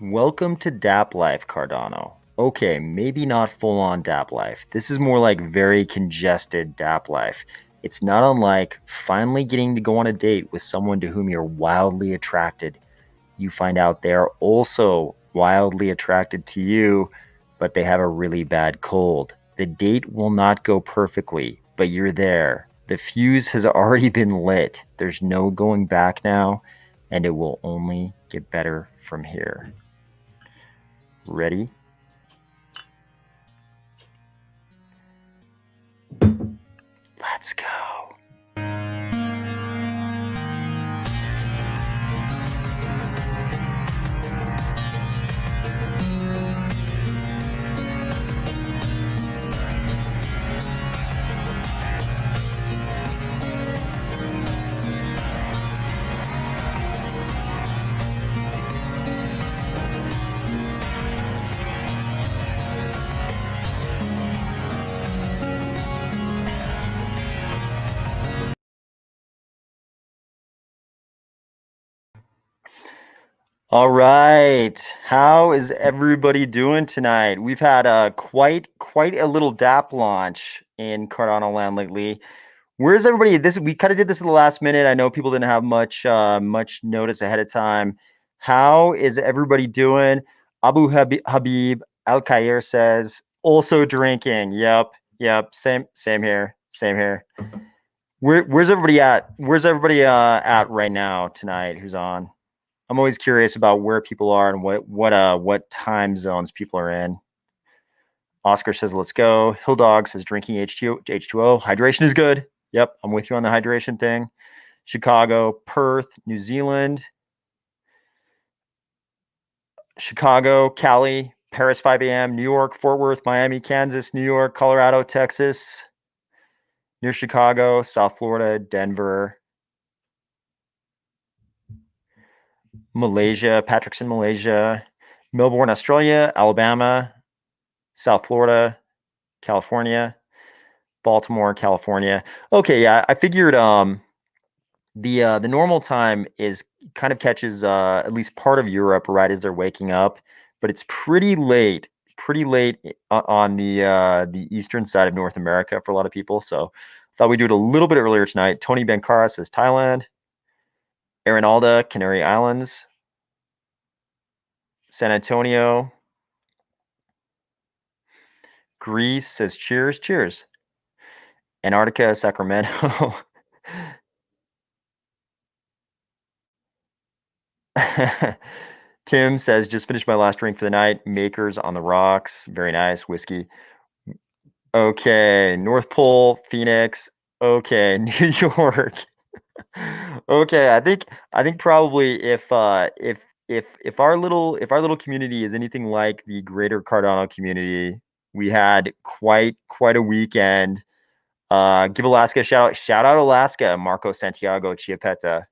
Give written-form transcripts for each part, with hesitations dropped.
Welcome to dApp life, Cardano. Okay, maybe not full-on dApp life. This is more like very congested dApp life. It's not unlike finally getting to go on a date with someone to whom you're wildly attracted. You find out they're also wildly attracted to you, but they have a really bad cold. The date will not go perfectly, but you're there. The fuse has already been lit. There's no going back now, and it will only get better from here. Ready? Let's go. All right. How is everybody doing tonight? We've had quite a little dApp launch in Cardano land lately. Where's everybody? We kind of did this at the last minute. I know people didn't have much notice ahead of time. How is everybody doing? Habib Al Khair says also drinking. Yep. Same here. Where's everybody at? Where's everybody at right now tonight? Who's on? I'm always curious about where people are and what time zones people are in. Oscar says, let's go. Hilldog says, drinking H2O. Hydration is good. Yep, I'm with you on the hydration thing. Chicago, Perth, New Zealand. Chicago, Cali, Paris, 5 a.m., New York, Fort Worth, Miami, Kansas, New York, Colorado, Texas, near Chicago, South Florida, Denver, Malaysia, Patrick's in Malaysia, Melbourne, Australia, Alabama, South Florida, California, Baltimore, California. Okay, yeah, I figured the normal time is kind of catches at least part of Europe right as they're waking up, but it's pretty late on the eastern side of North America for a lot of people. So thought we'd do it a little bit earlier tonight. Tony Bankara says Thailand. Aaron Alda, Canary Islands. San Antonio. Greece says cheers. Antarctica, Sacramento. Tim says, just finished my last drink for the night. Makers on the rocks. Very nice. Whiskey. Okay. North Pole, Phoenix. Okay. New York. Okay. I think probably if our little community is anything like the greater Cardano community, we had quite a weekend. Give Alaska a shout out. Shout out Alaska. Marco Santiago Chiapetta.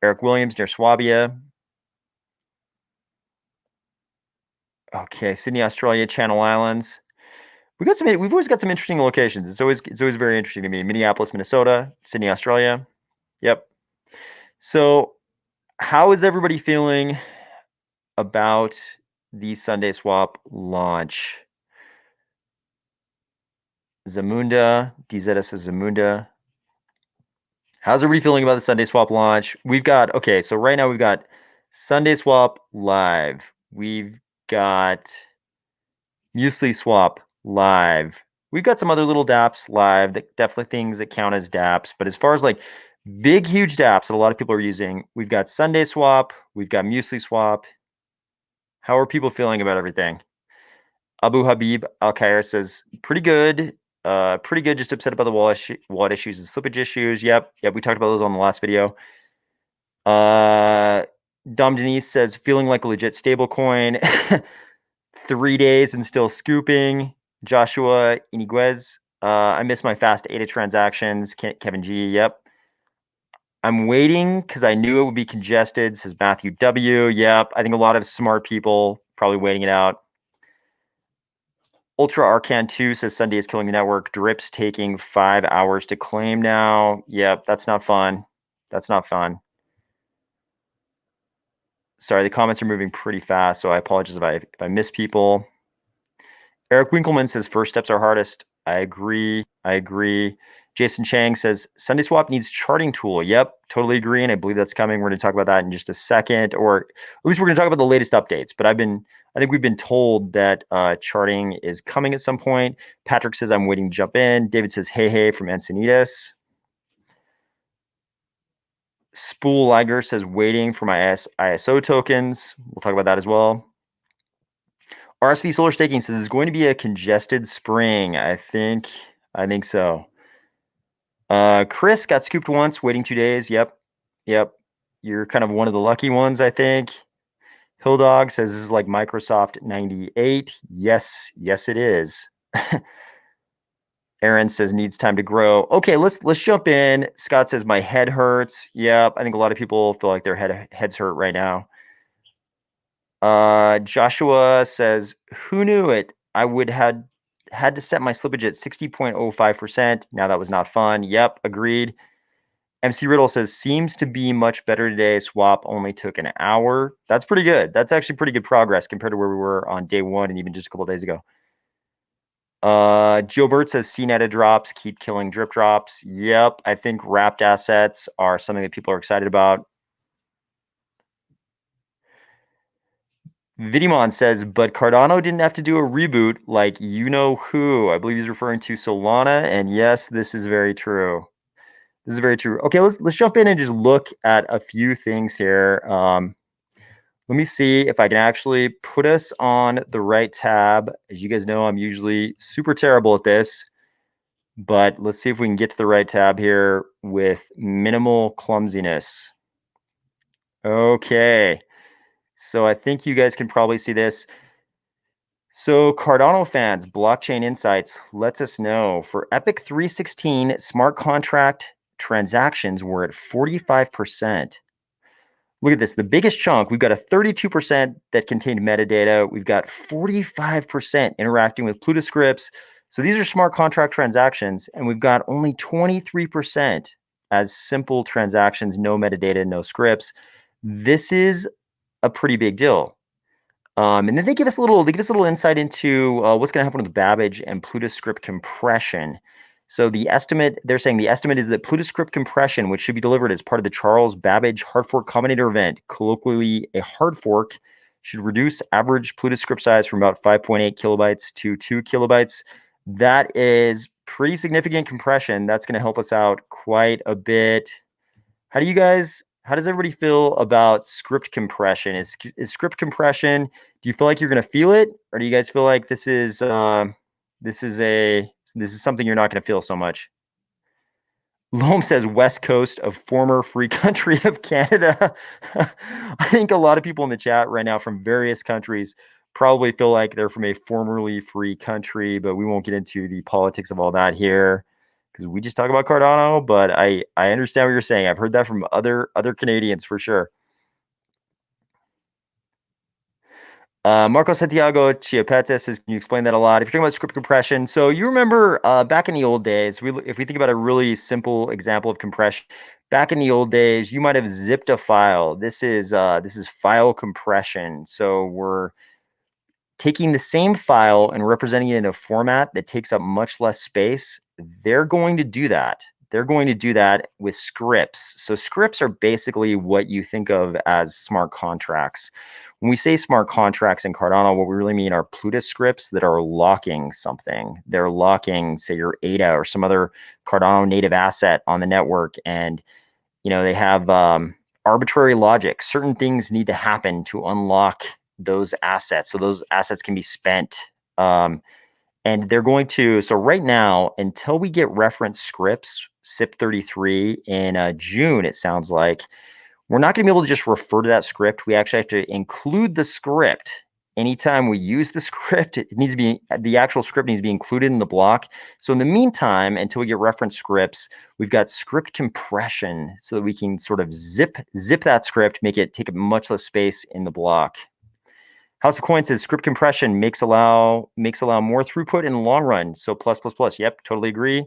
Eric Williams near Swabia. Okay, Sydney, Australia, Channel Islands. We've always got some interesting locations. It's always very interesting to me. Minneapolis, Minnesota, Sydney, Australia. Yep. So, how is everybody feeling about the Sundayswap launch? Zamunda, DZ says Zamunda. How's everybody feeling about the Sundayswap launch? So right now we've got Sundayswap live. We've got MuesliSwap live. We've got some other little dApps live, that definitely things that count as dApps. But as far as like big, huge dApps that a lot of people are using, we've got Sundayswap, we've got MuesliSwap. How are people feeling about everything? Abu Habib Al Khair says, pretty good. Just upset about the wallet issues and slippage issues. Yep, we talked about those on the last video. Dom Denise says, feeling like a legit stable coin. 3 days and still scooping. Joshua Iniguez. I missed my fast ADA transactions. Kevin G. Yep. I'm waiting because I knew it would be congested, says Matthew W. Yep. I think a lot of smart people probably waiting it out. Ultra Arcan 2 says Sunday is killing the network. Drips taking 5 hours to claim now. Yep, that's not fun. Sorry, the comments are moving pretty fast, so I apologize if I miss people. Eric Winkleman says first steps are hardest. I agree. Jason Chang says Sundayswap needs charting tool. Yep, totally agree, and I believe that's coming. We're going to talk about that in just a second, or at least we're going to talk about the latest updates. But I think we've been told that charting is coming at some point. Patrick says I'm waiting to jump in. David says hey from Encinitas. Spool Liger says waiting for my ISO tokens. We'll talk about that as well. RSV Solar Staking says it's going to be a congested spring. I think so. Chris got scooped once, waiting 2 days. Yep. You're kind of one of the lucky ones, I think. Hilldog says this is like Microsoft 98. Yes, it is. Aaron says needs time to grow. Okay, let's jump in. Scott says my head hurts. Yep, I think a lot of people feel like their heads hurt right now. Joshua says, who knew it? I would had to set my slippage at 60.05%. Now that was not fun. Yep, agreed. MC Riddle says, seems to be much better today. Swap only took an hour. That's pretty good. That's actually pretty good progress compared to where we were on day one and even just a couple days ago. Joe Burt says, CNETA drops, keep killing drip drops. Yep, I think wrapped assets are something that people are excited about. Vidimon says, but Cardano didn't have to do a reboot like you know who. I believe he's referring to Solana, and yes, this is very true. Okay, let's jump in and just look at a few things here. Let me see if I can actually put us on the right tab. As you guys know, I'm usually super terrible at this, but let's see if we can get to the right tab here with minimal clumsiness. Okay. So I think you guys can probably see this. So Cardano fans, Blockchain Insights lets us know for Epic 316 smart contract transactions were at 45%. Look at this, the biggest chunk, we've got a 32% that contained metadata. We've got 45% interacting with Plutus scripts. So these are smart contract transactions, and we've got only 23% as simple transactions, no metadata, no scripts. This is a pretty big deal. And then they give us a little insight into what's going to happen with Babbage and Plutus script compression. So they're saying the estimate is that Plutus script compression, which should be delivered as part of the Charles Babbage hard fork combinator event, colloquially a hard fork, should reduce average Plutus script size from about 5.8 kilobytes to 2 kilobytes. That is pretty significant compression. That's going to help us out quite a bit. How does everybody feel about script compression? Is script compression, do you feel like you're going to feel it, or do you guys feel like this is something you're not going to feel so much? Loam says West Coast of former free country of Canada. I think a lot of people in the chat right now from various countries probably feel like they're from a formerly free country, but we won't get into the politics of all that here because we just talk about Cardano. But I understand what you're saying. I've heard that from other Canadians for sure. Marco Santiago Chiapetta says, can you explain that a lot? If you're talking about script compression, so you remember back in the old days, if we think about a really simple example of compression, back in the old days, you might have zipped a file. This is file compression. So we're taking the same file and representing it in a format that takes up much less space. They're going to do that. They're going to do that with scripts. So scripts are basically what you think of as smart contracts. When we say smart contracts in Cardano, what we really mean are Plutus scripts that are locking something. They're locking, say, your ADA or some other Cardano native asset on the network. And, they have arbitrary logic. Certain things need to happen to unlock those assets. So those assets can be spent. And they're going to, so right now, until we get reference scripts, SIP33 in June, it sounds like, we're not going to be able to just refer to that script. We actually have to include the script. Anytime we use the script, the actual script needs to be included in the block. So in the meantime, until we get reference scripts, we've got script compression so that we can sort of zip that script, take up much less space in the block. House of Coins says script compression makes allow more throughput in the long run. So plus. Yep, totally agree.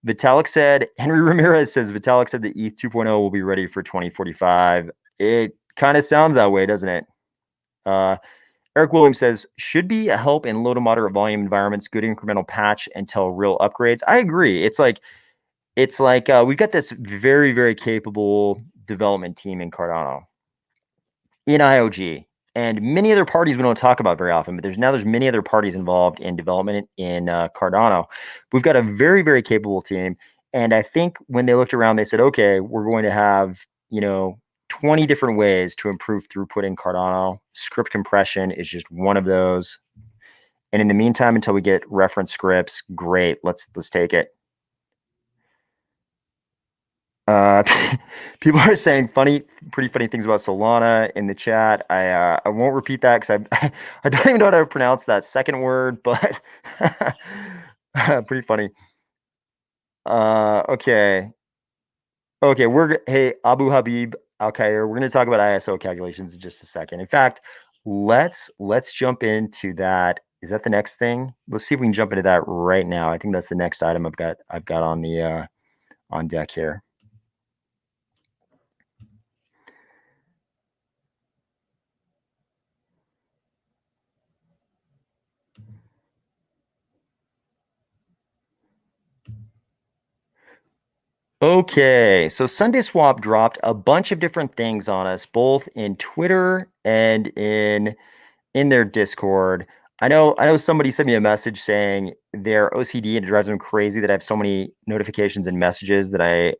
Vitalik said, Henry Ramirez says, Vitalik said the ETH 2.0 will be ready for 2045. It Kind of sounds that way, doesn't it? Uh, Eric Williams says, should be a help in low to moderate volume environments, good incremental patch until real upgrades. I agree. It's like we've got this very, very capable development team in Cardano, in IOG, and many other parties we don't talk about very often, but there's many other parties involved in development in Cardano. We've got a very, very capable team. And I think when they looked around, they said, okay, we're going to have, 20 different ways to improve throughput in Cardano. Script compression is just one of those. And in the meantime, until we get reference scripts, great, let's take it. Uh, people are saying pretty funny things about Solana in the chat. I won't repeat that because I don't even know how to pronounce that second word, but pretty funny. Okay, hey Abu Habib Al Khair, we're gonna talk about ISO calculations in just a second. In fact, let's jump into that. Is that the next thing? Let's see if we can jump into that right now. I think that's the next item I've got on the on deck here. Okay, so Sundayswap dropped a bunch of different things on us, both in Twitter and in their Discord. I know somebody sent me a message saying they're OCD and it drives them crazy that I have so many notifications and messages that I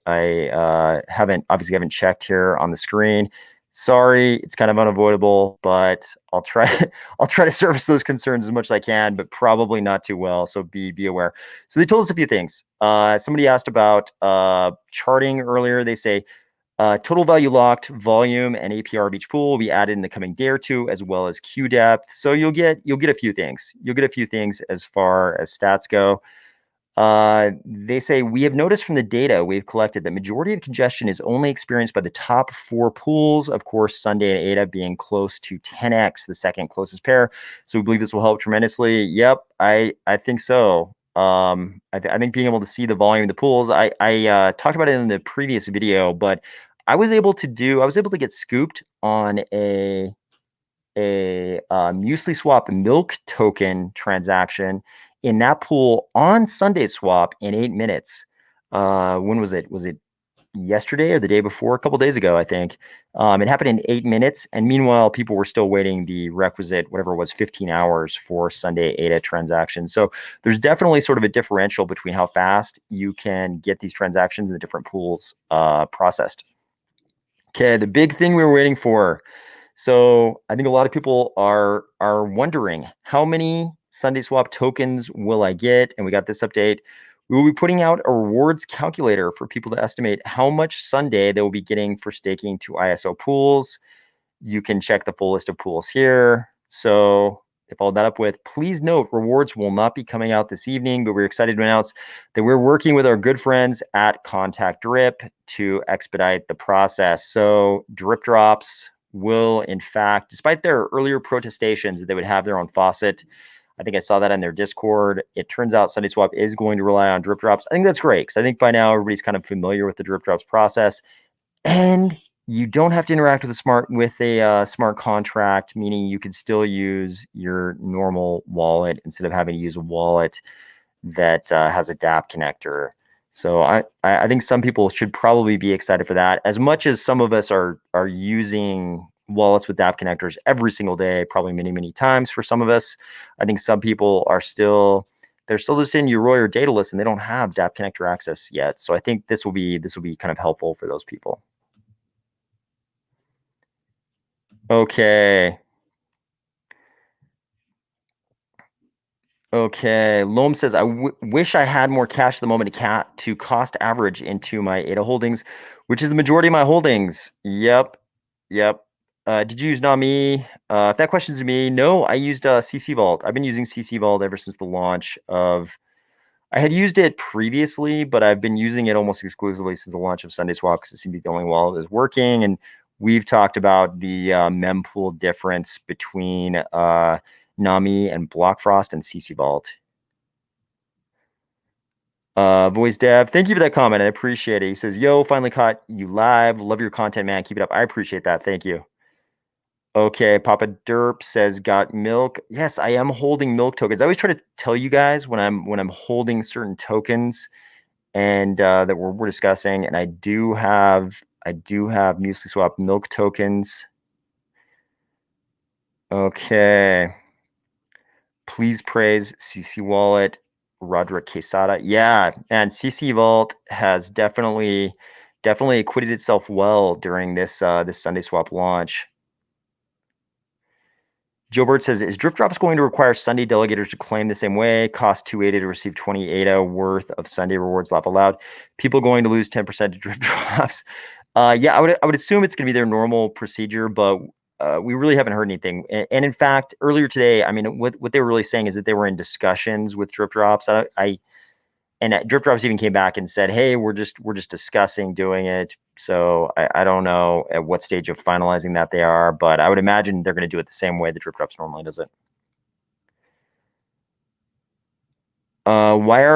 haven't checked here on the screen. Sorry, it's kind of unavoidable, but I'll try I'll try to service those concerns as much as I can, but probably not too well. So be aware. So they told us a few things. Somebody asked about charting earlier. They say total value locked, volume, and APR of each pool will be added in the coming day or two, as well as queue depth. So you'll get a few things. You'll get a few things as far as stats go. They say we have noticed from the data we've collected that majority of congestion is only experienced by the top 4 pools. Of course, Sunday and ADA being close to 10x the second closest pair. So we believe this will help tremendously. Yep, I think so. I think being able to see the volume of the pools. I talked about it in the previous video, but I was able to get scooped on a Swap milk token transaction in that pool on Sundayswap in 8 minutes. When was it? Was it yesterday or the day before? A couple days ago, I think. It happened in 8 minutes, and meanwhile, people were still waiting the requisite whatever it was 15 hours for Sunday ADA transactions. So there's definitely sort of a differential between how fast you can get these transactions in the different pools processed. Okay, the big thing we were waiting for. So I think a lot of people are wondering how many Sundayswap tokens will I get? And we got this update. We will be putting out a rewards calculator for people to estimate how much Sunday they will be getting for staking to ISO pools. You can check the full list of pools here. So they followed that up with, please note, rewards will not be coming out this evening, but we're excited to announce that we're working with our good friends at Contact Drip to expedite the process. So drip drops will, in fact, despite their earlier protestations that they would have their own faucet, I think I saw that in their Discord. It turns out Sundayswap is going to rely on drip drops. I think that's great because I think by now everybody's kind of familiar with the drip drops process. And you don't have to interact with a smart contract, meaning you could still use your normal wallet instead of having to use a wallet that has a dApp connector. So I think some people should probably be excited for that. As much as some of us are using wallets with dApp connectors every single day, probably many times for some of us, I think some people are still just in Yoroi or Daedalus and they don't have dApp connector access yet. So I think this will be kind of helpful for those people. Okay. Okay. Loam says, wish I had more cash at the moment to cost average into my ADA holdings, which is the majority of my holdings. Yep. Did you use Nami? If that question's me, no, I used CC Vault. I've been using CC Vault ever since the launch of. I had used it previously, but I've been using it almost exclusively since the launch of Sundayswap because it seemed to be going well. It was working, and we've talked about the mempool difference between Nami and Blockfrost and CC Vault. Voice Dev, thank you for that comment. I appreciate it. He says, yo, finally caught you live. Love your content, man. Keep it up. I appreciate that. Thank you. Okay, Papa Derp says got milk. Yes, I am holding milk tokens. I always try to tell you guys when I'm holding certain tokens and that we're discussing, and I do have Muesli Swap milk tokens. Okay. Please praise CC Wallet, Roderick Quesada. Yeah, and CC Vault has definitely acquitted itself well during this this Sundayswap launch. Joe Bird says, is Drip Drops going to require Sunday delegators to claim the same way? Cost 280 to receive 20 ADA worth of Sunday rewards, laugh aloud. People going to lose 10% to Drip Drops. Yeah, I would assume it's going to be their normal procedure, but we really haven't heard anything. And in fact, earlier today, I mean, what they were really saying is that they were in discussions with Drip Drops. And Drip Drops even came back and said, "Hey, we're just discussing doing it." So I don't know at what stage of finalizing that they are, but I would imagine they're going to do it the same way the Drip Drops normally does it. Why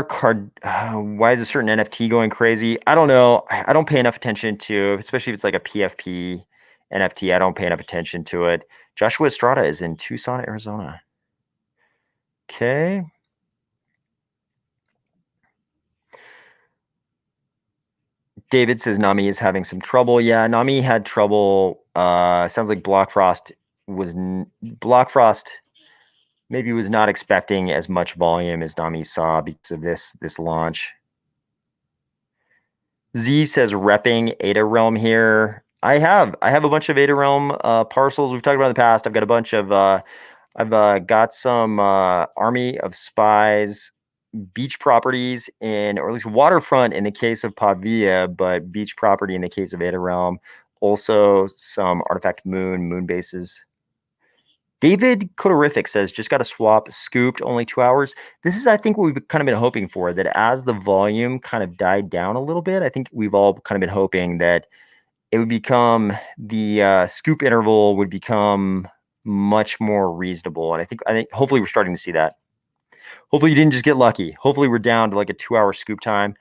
is a certain NFT going crazy? I don't know. I don't pay enough attention to, especially if it's like a PFP NFT. I don't pay enough attention to it. Joshua Estrada is in Tucson, Arizona. Okay. David says Nami is having some trouble. Yeah, Nami had trouble. Sounds like Blockfrost maybe was not expecting as much volume as Nami saw because of this launch. Z says repping Ada Realm here. I have a bunch of Ada Realm parcels we've talked about in the past. I've got a bunch of I've got some Army of Spies beach properties or at least waterfront in the case of Pavia, but beach property in the case of Ada Realm. Also some Artifact Moon bases. David Coderific says, just got a swap scooped, only 2 hours. This is, I think, what we've kind of been hoping for, that as the volume kind of died down a little bit, I think we've all kind of been hoping that it would become, the scoop interval would become much more reasonable. And I think hopefully we're starting to see that. Hopefully you didn't just get lucky. Hopefully we're down to like a 2 hour scoop time.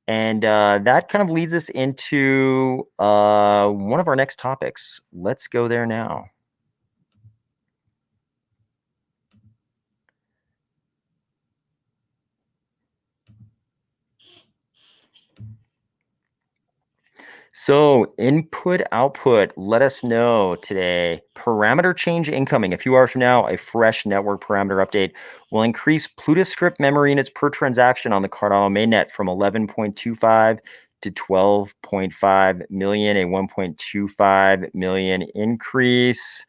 And that kind of leads us into one of our next topics. Let's go there now. So input, output, let us know today. Parameter change incoming. A few hours from now, a fresh network parameter update will increase Plutus script memory units per transaction on the Cardano mainnet from 11.25 to 12.5 million, a 1.25 million increase.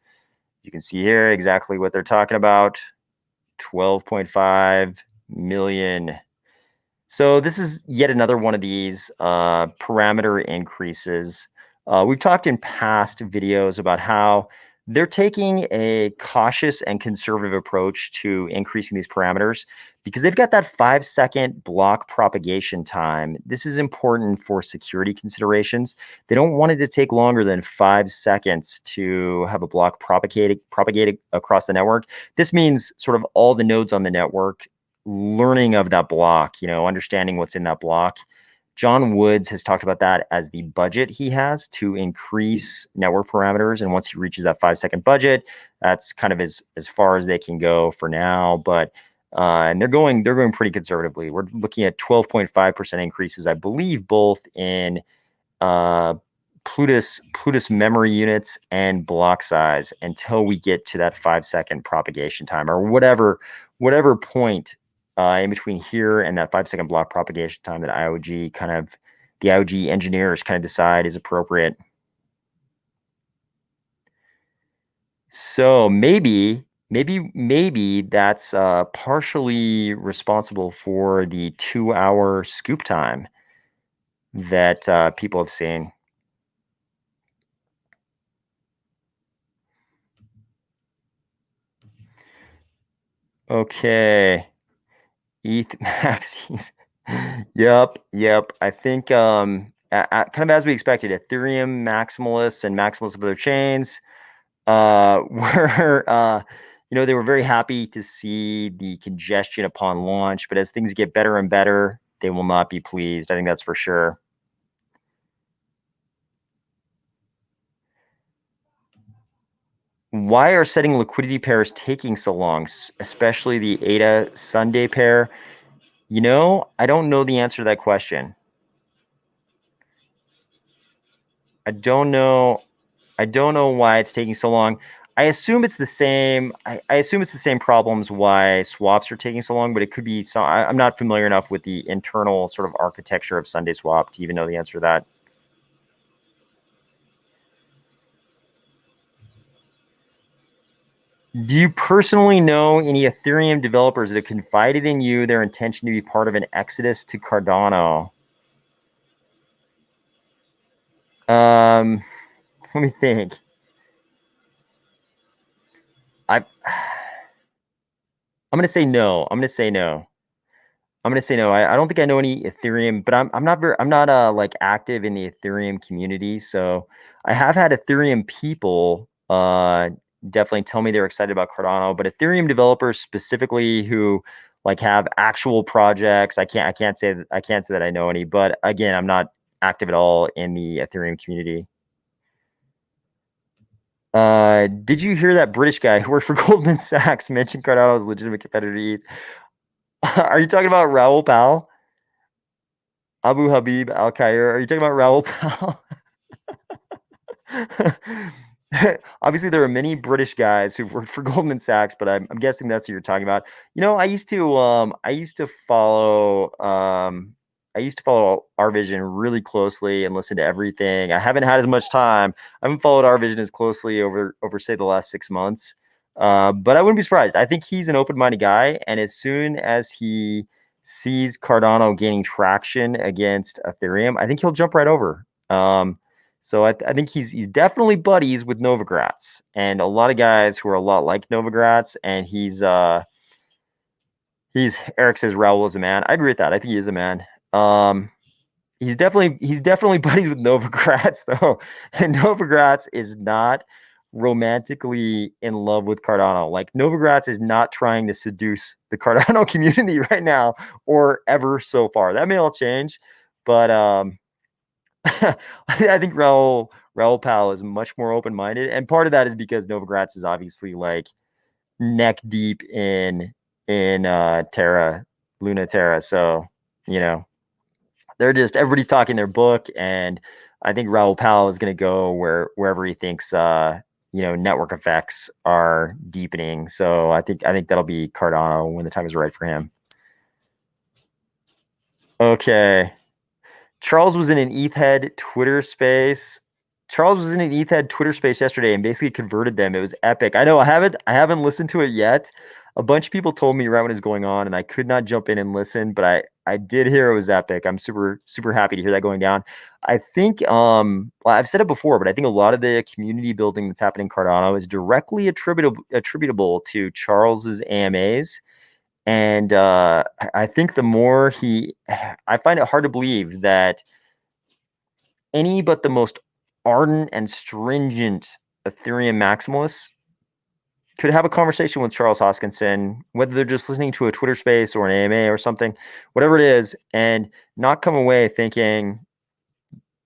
You can see here exactly what they're talking about. 12.5 million. So this is yet another one of these parameter increases. We've talked in past videos about how they're taking a cautious and conservative approach to increasing these parameters because they've got that 5-second block propagation time. This is important for security considerations. They don't want it to take longer than 5 seconds to have a block propagated across the network. This means sort of all the nodes on the network learning of that block, understanding what's in that block. John Woods has talked about that as the budget he has to increase network parameters. And once he reaches that 5-second budget, that's kind of as far as they can go for now. But and they're going pretty conservatively. We're looking at 12.5% increases, I believe, both in Plutus memory units and block size until we get to that 5-second propagation time, or whatever point in between here and that 5-second block propagation time that the IOG engineers kind of decide is appropriate. So maybe that's partially responsible for the 2-hour scoop time that people have seen. Okay. ETH maxis. Yep. I think kind of as we expected, Ethereum maximalists and maximalists of other chains were they were very happy to see the congestion upon launch, but as things get better and better, they will not be pleased. I think that's for sure. Why are setting liquidity pairs taking so long, especially the ADA Sunday pair? I don't know the answer to that question. I don't know. I don't know why it's taking so long. I assume it's the same. I assume it's the same problems why swaps are taking so long, but it could be some. I'm not familiar enough with the internal sort of architecture of Sundayswap to even know the answer to that. Do you personally know any Ethereum developers that have confided in you their intention to be part of an exodus to Cardano? Let me think. I'm gonna say no. I'm gonna say no. I'm gonna say no. I don't think I know any Ethereum, but I'm not like active in the Ethereum community. So I have had Ethereum people definitely tell me they're excited about Cardano, but Ethereum developers specifically who like have actual projects, I can't say that I know any, but again, I'm not active at all in the Ethereum community. Did you hear that British guy who worked for Goldman Sachs mention Cardano as a legitimate competitor to ETH? Are you talking about Raoul Pal? Abu Habib Al Khair. Are you talking about Raoul Pal? Obviously, there are many British guys who've worked for Goldman Sachs, but I'm guessing that's who you're talking about. I used to follow our vision really closely and listen to everything. I haven't had as much time. I haven't followed our vision as closely over say the last 6 months. But I wouldn't be surprised. I think he's an open-minded guy, and as soon as he sees Cardano gaining traction against Ethereum, I think he'll jump right over. So I think he's definitely buddies with Novogratz and a lot of guys who are a lot like Novogratz, and he's Eric says Raul is a man. I agree with that. I think he is a man. He's definitely buddies with Novogratz though, and Novogratz is not romantically in love with Cardano. Like Novogratz is not trying to seduce the Cardano community right now or ever so far. That may all change, but I think Raul Pal is much more open minded, and part of that is because Novogratz is obviously like neck deep in Terra Luna Terra, so you know they're just everybody's talking their book, and I think Raul Pal is going to go wherever he thinks network effects are deepening. So I think that'll be Cardano when the time is right for him. Okay. Charles was in an ETH head Twitter space. Charles was in an ETH head Twitter space yesterday and basically converted them. It was epic. I know I haven't listened to it yet. A bunch of people told me right when it was going on, and I could not jump in and listen, but I did hear it was epic. I'm super super happy to hear that going down. I think well, I've said it before, but I think a lot of the community building that's happening in Cardano is directly attributable to Charles's AMAs. And I think the more I find it hard to believe that any but the most ardent and stringent Ethereum maximalists could have a conversation with Charles Hoskinson, whether they're just listening to a Twitter space or an AMA or something, whatever it is, and not come away thinking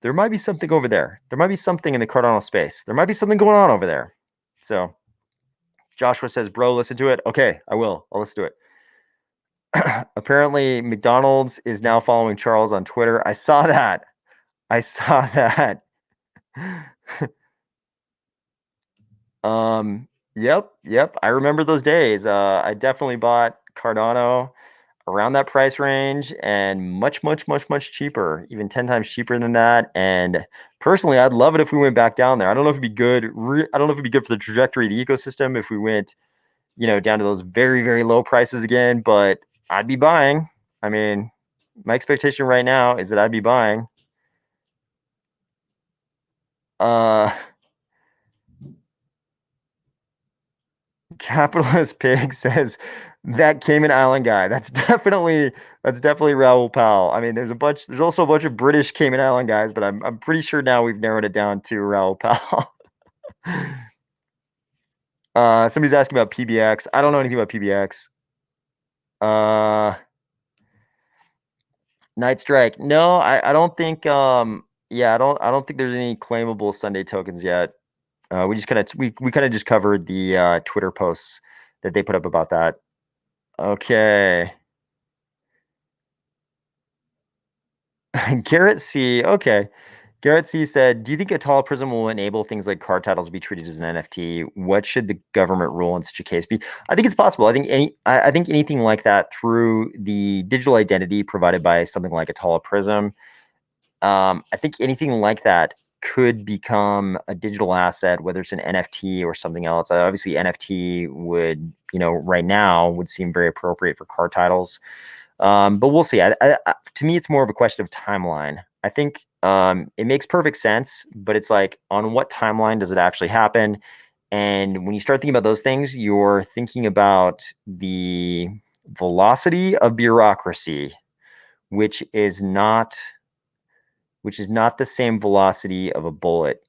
there might be something over there. There might be something in the Cardano space. There might be something going on over there. So Joshua says, bro, listen to it. Okay, I will. I'll listen to it. Apparently, McDonald's is now following Charles on Twitter. I saw that. I saw that. Yep. I remember those days. I definitely bought Cardano around that price range and much cheaper, even 10 times cheaper than that. And personally, I'd love it if we went back down there. I don't know if it'd be good. I don't know if it'd be good for the trajectory of the ecosystem if we went, down to those very low prices again, but I'd be buying. I mean, my expectation right now is that I'd be buying. Capitalist Pig says that Cayman Island guy. That's definitely Raoul Pal. I mean, there's also a bunch of British Cayman Island guys, but I'm pretty sure now we've narrowed it down to Raoul Pal. Somebody's asking about PBX. I don't know anything about PBX. Night Strike. No, I don't think I don't think there's any claimable Sunday tokens yet. We kind of just covered the Twitter posts that they put up about that. Okay. Garrett C. Okay. Garrett C said, "Do you think a tall prism will enable things like card titles to be treated as an NFT? What should the government rule in such a case be?" I think it's possible. I think anything like that through the digital identity provided by something like a tall prism. I think anything like that could become a digital asset, whether it's an NFT or something else. Obviously, NFT would, right now would seem very appropriate for card titles. But we'll see. To me, it's more of a question of timeline. I think it makes perfect sense, but it's like, on what timeline does it actually happen? And when you start thinking about those things, you're thinking about the velocity of bureaucracy, which is not the same velocity of a bullet.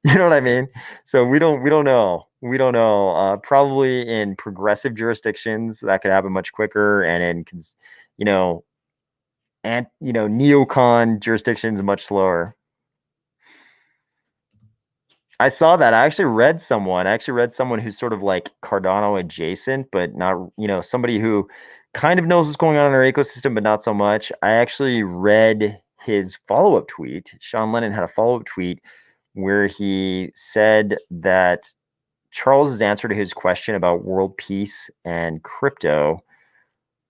You know what I mean? So we don't know. We don't know. Probably in progressive jurisdictions that could happen much quicker, and you know, neocon jurisdictions much slower. I saw that. I actually read someone who's sort of like Cardano adjacent, but not, somebody who kind of knows what's going on in our ecosystem, but not so much. I actually read his follow-up tweet. Sean Lennon had a follow-up tweet where he said that Charles's answer to his question about world peace and crypto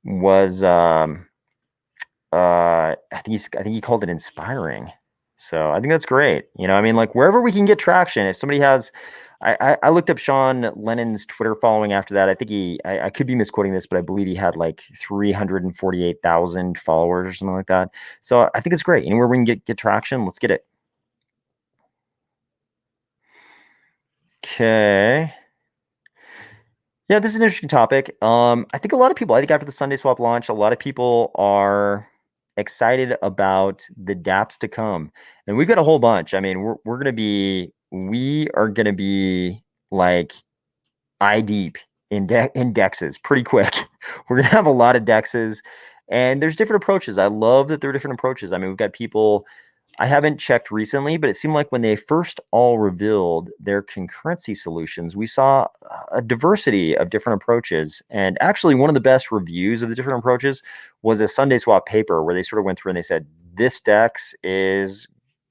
was I think he called it inspiring. So I think that's great. I mean, like, wherever we can get traction, if somebody has, I looked up Sean Lennon's Twitter following after that. I think I could be misquoting this, but I believe he had like 348,000 followers or something like that. So I think it's great. Anywhere we can get traction, let's get it. Okay. Yeah, this is an interesting topic. I think I think after the Sundayswap launch, a lot of people are excited about the dApps to come, and we've got a whole bunch. I mean, we are gonna be like eye deep in dexes pretty quick. We're gonna have a lot of dexes, and there's different approaches. I love that there are different approaches. I mean, we've got people. I haven't checked recently, but it seemed like when they first all revealed their concurrency solutions, we saw a diversity of different approaches. And actually, one of the best reviews of the different approaches was a Sundayswap paper where they sort of went through and they said, this DEX is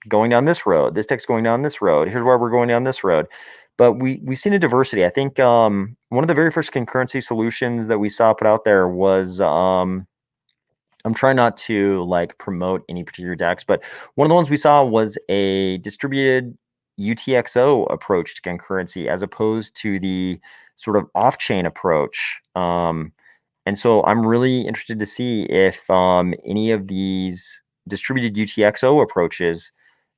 going down this road. This DEX going down this road. Here's why we're going down this road. But we've seen a diversity. I think one of the very first concurrency solutions that we saw put out there was I'm trying not to like promote any particular DEX, but one of the ones we saw was a distributed UTXO approach to concurrency as opposed to the sort of off-chain approach. And so I'm really interested to see if any of these distributed UTXO approaches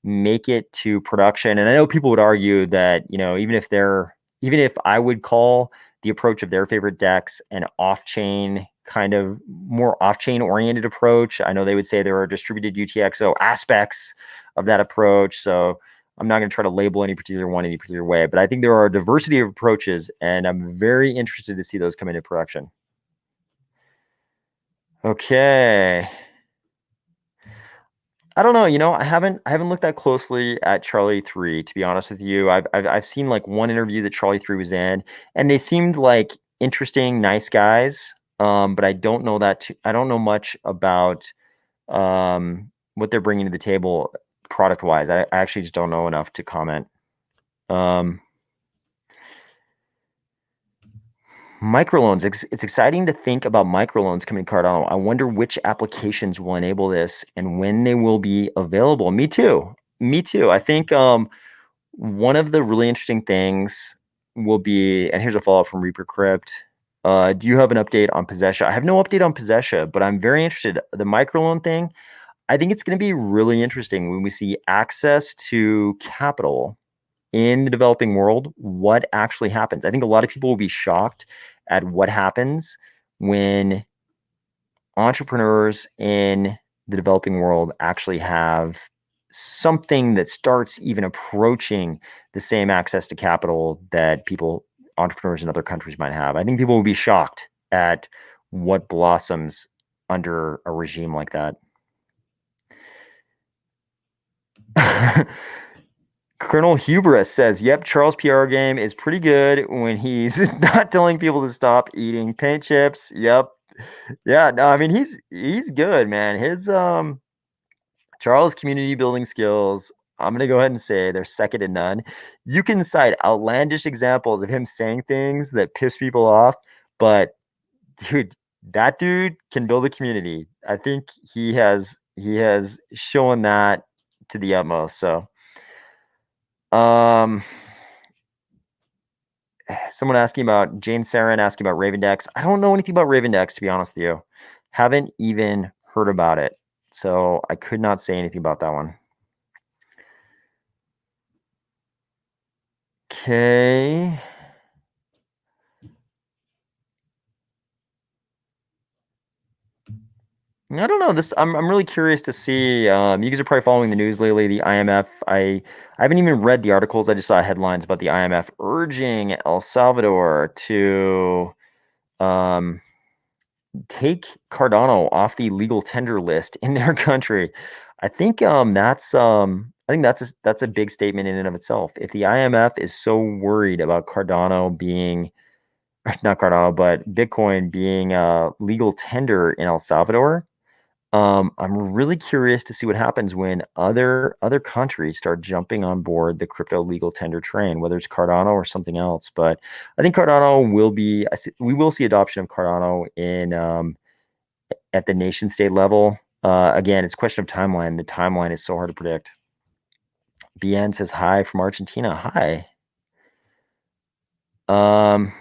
make it to production. And I know people would argue that, even if I would call the approach of their favorite DEX an off-chain kind of more off-chain oriented approach, I know they would say there are distributed UTXO aspects of that approach. So I'm not going to try to label any particular one any particular way, but I think there are a diversity of approaches, and I'm very interested to see those come into production. Okay. I don't know. I haven't looked that closely at Charlie 3, to be honest with you. I've seen like one interview that Charlie 3 was in, and they seemed like interesting, nice guys. But I don't know much about what they're bringing to the table product wise. I actually just don't know enough to comment. Um, Microloans. It's exciting to think about microloans coming to Cardano. I wonder which applications will enable this and when they will be available. Me too. Me too. I think one of the really interesting things will be, and here's a follow-up from Reaper Crypt. Do you have an update on Possession? I have no update on Possession, but I'm very interested. The microloan thing, I think it's going to be really interesting when we see access to capital in the developing world, what actually happens. I think a lot of people will be shocked at what happens when entrepreneurs in the developing world actually have something that starts even approaching the same access to capital that entrepreneurs in other countries might have. I think people will be shocked at what blossoms under a regime like that. Colonel Hubris says, "Yep, Charles' PR game is pretty good when he's not telling people to stop eating paint chips." Yep. Yeah, no, I mean he's good, man. His Charles' community building skills, I'm gonna go ahead and say they're second to none. You can cite outlandish examples of him saying things that piss people off, but dude, that dude can build a community. I think he has shown that to the utmost. So, um, someone asking about Jane Sarin asking about Ravendex. I don't know anything about Ravendex, to be honest with you. Haven't even heard about it, so I could not say anything about that one. Okay. I don't know. I'm really curious to see. You guys are probably following the news lately. The IMF. I haven't even read the articles. I just saw headlines about the IMF urging El Salvador to um, take Cardano off the legal tender list in their country. I think that's a big statement in and of itself. If the IMF is so worried about Cardano being not Cardano, but Bitcoin being a legal tender in El Salvador, I'm really curious to see what happens when other countries start jumping on board the crypto legal tender train, whether it's Cardano or something else. But I think Cardano will be. We will see adoption of Cardano in at the nation state level. Again, it's a question of timeline. The timeline is so hard to predict. BN says hi from Argentina. Hi. Um,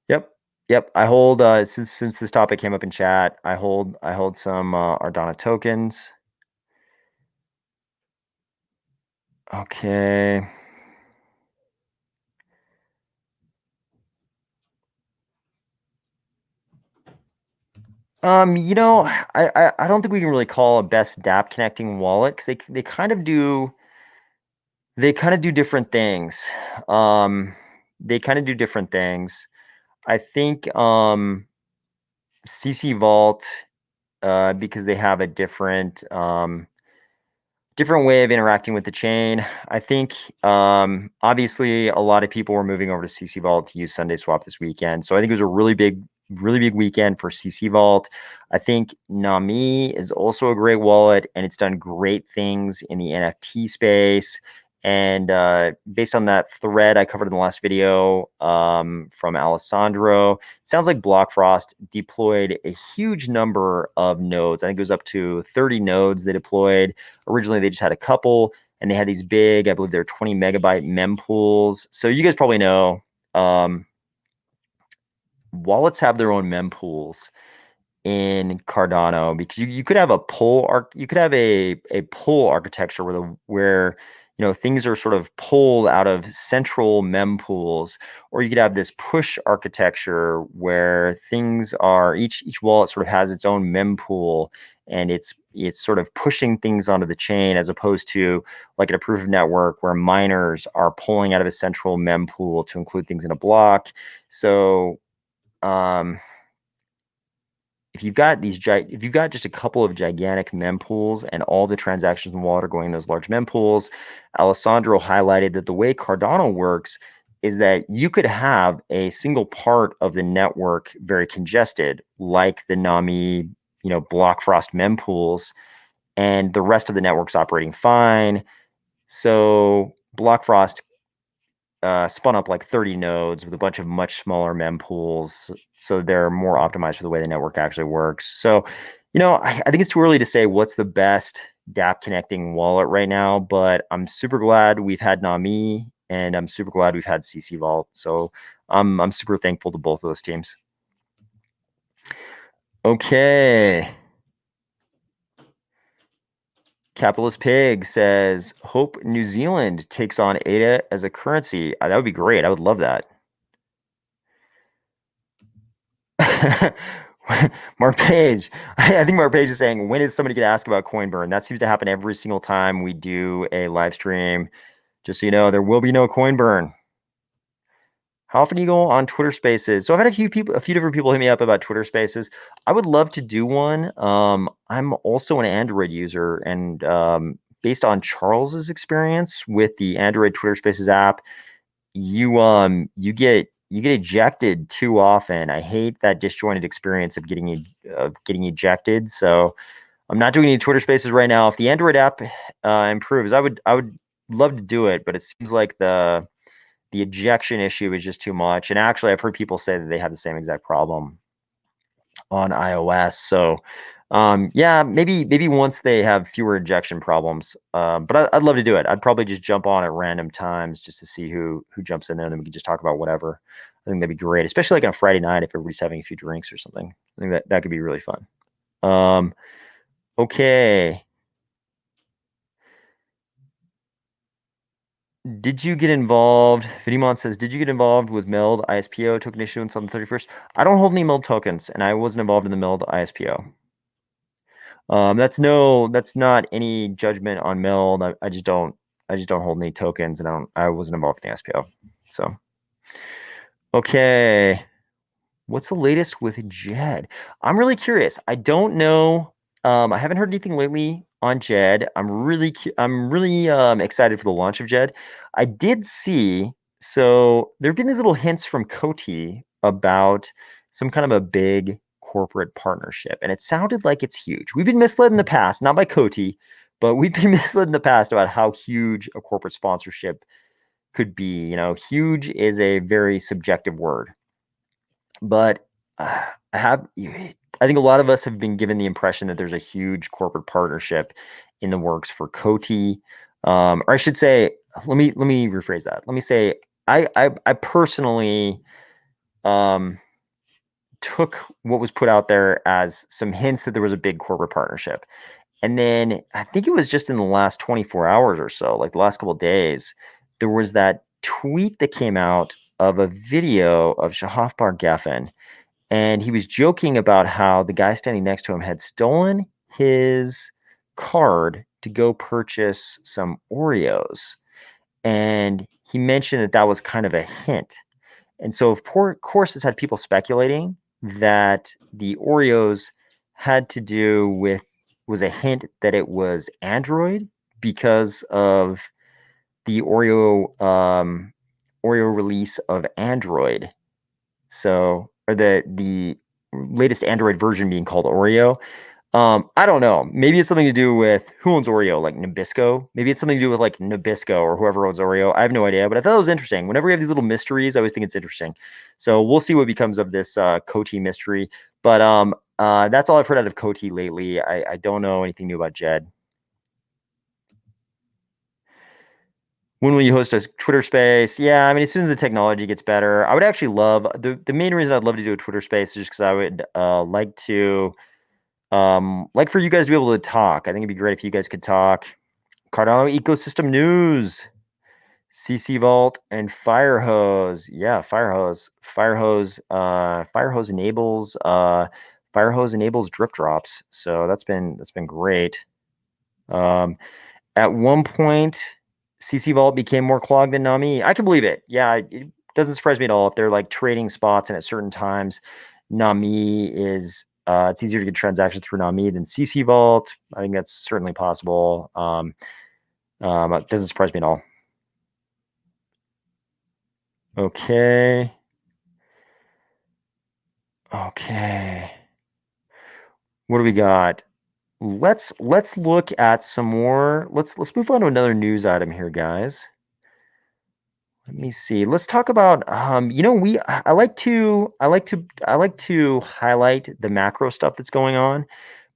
yep, yep. I hold since this topic came up in chat. I hold some Ardana tokens. Okay. I don't think we can really call a best dApp connecting wallet because they kind of do different things. They kind of do different things. I think CC Vault because they have a different way of interacting with the chain. I think obviously a lot of people were moving over to CC Vault to use Sundayswap this weekend. So I think it was a really big weekend for CC Vault. I think Nami is also a great wallet and it's done great things in the NFT space. And based on that thread I covered in the last video from Alessandro, it sounds like Blockfrost deployed a huge number of nodes. I think it was up to 30 nodes they deployed. Originally, they just had a couple, and they had these big, I believe they're 20 megabyte mempools. So you guys probably know wallets have their own mempools in Cardano because you could have you could have a pull architecture where things are sort of pulled out of central mempools, or you could have this push architecture where things are each wallet sort of has its own mempool and it's sort of pushing things onto the chain as opposed to like in a proof of network where miners are pulling out of a central mempool to include things in a block. So um if you've got just a couple of gigantic mempools and all the transactions in the wallet are going in those large mempools, Alessandro highlighted that the way Cardano works is that you could have a single part of the network very congested, like the Nami, Blockfrost mempools, and the rest of the network's operating fine. So Blockfrost spun up like 30 nodes with a bunch of much smaller mempools, so they're more optimized for the way the network actually works. So, I think it's too early to say what's the best dApp connecting wallet right now, but I'm super glad we've had Nami and I'm super glad we've had CC Vault. So I'm super thankful to both of those teams. Okay. Capitalist Pig says, hope New Zealand takes on ADA as a currency. That would be great. I would love that. Mark Page. I think Mark Page is saying, when is somebody going to ask about coin burn? That seems to happen every single time we do a live stream. Just so you know, there will be no coin burn. How often do you go on Twitter Spaces? So I've had a few different people hit me up about Twitter Spaces. I would love to do one. I'm also an Android user, and based on Charles's experience with the Android Twitter Spaces app, you get ejected too often. I hate that disjointed experience of getting ejected. So I'm not doing any Twitter Spaces right now. If the Android app improves, I would love to do it, but it seems like the ejection issue is just too much. And actually, I've heard people say that they have the same exact problem on iOS. So yeah, maybe once they have fewer ejection problems. But I'd love to do it. I'd probably just jump on at random times just to see who jumps in there, and then we can just talk about whatever. I think that'd be great, especially like on a Friday night if everybody's having a few drinks or something. I think that could be really fun. Okay. Did you get involved? Vidimon says, did you get involved with MELD ISPO token issuance on the 31st? I don't hold any MELD tokens, and I wasn't involved in the MELD ISPO. That's not any judgment on MELD. I just don't hold any tokens, and I wasn't involved in the ISPO. So, okay. What's the latest with Jed? I'm really curious. I don't know. I haven't heard anything lately on Jed. I'm really excited for the launch of Jed. I did see. So there have been these little hints from Coty about some kind of a big corporate partnership, and it sounded like it's huge. We've been misled in the past, not by Coty, but we've been misled in the past about how huge a corporate sponsorship could be. You know, huge is a very subjective word. But I think a lot of us have been given the impression that there's a huge corporate partnership in the works for Coty. Or I should say, let me rephrase that. Let me say, I personally took what was put out there as some hints that there was a big corporate partnership. And then I think it was just in the last 24 hours or so, like the last couple of days, there was that tweet that came out of a video of Shahaf Bar Geffen, and he was joking about how the guy standing next to him had stolen his card to go purchase some Oreos. And he mentioned that that was kind of a hint. And so, of course, this had people speculating that the Oreos had to do with, was a hint that it was Android because of the Oreo release of Android. So, or the latest Android version being called Oreo. I don't know. Maybe it's something to do with who owns Oreo, like Nabisco. Maybe it's something to do with like Nabisco or whoever owns Oreo. I have no idea, but I thought it was interesting. Whenever we have these little mysteries, I always think it's interesting. So we'll see what becomes of this Coty mystery. But that's all I've heard out of Coty lately. I don't know anything new about Jed. When will you host a Twitter space? Yeah, I mean, as soon as the technology gets better, I would actually love the main reason I'd love to do a Twitter space is just because I would like to like for you guys to be able to talk. I think it'd be great if you guys could talk. Cardano ecosystem news, CC Vault and Firehose. Yeah, Firehose. Firehose enables drip drops. So that's been great. At one point, CC Vault became more clogged than Nami. I can believe it. Yeah, it doesn't surprise me at all if they're like trading spots and at certain times Nami is it's easier to get transactions through Nami than CC Vault. I think that's certainly possible. It doesn't surprise me at all. Okay. Okay. What do we got? Let's look at some more. Let's move on to another news item here, guys. Let me see. Let's talk about you know, I like to highlight the macro stuff that's going on,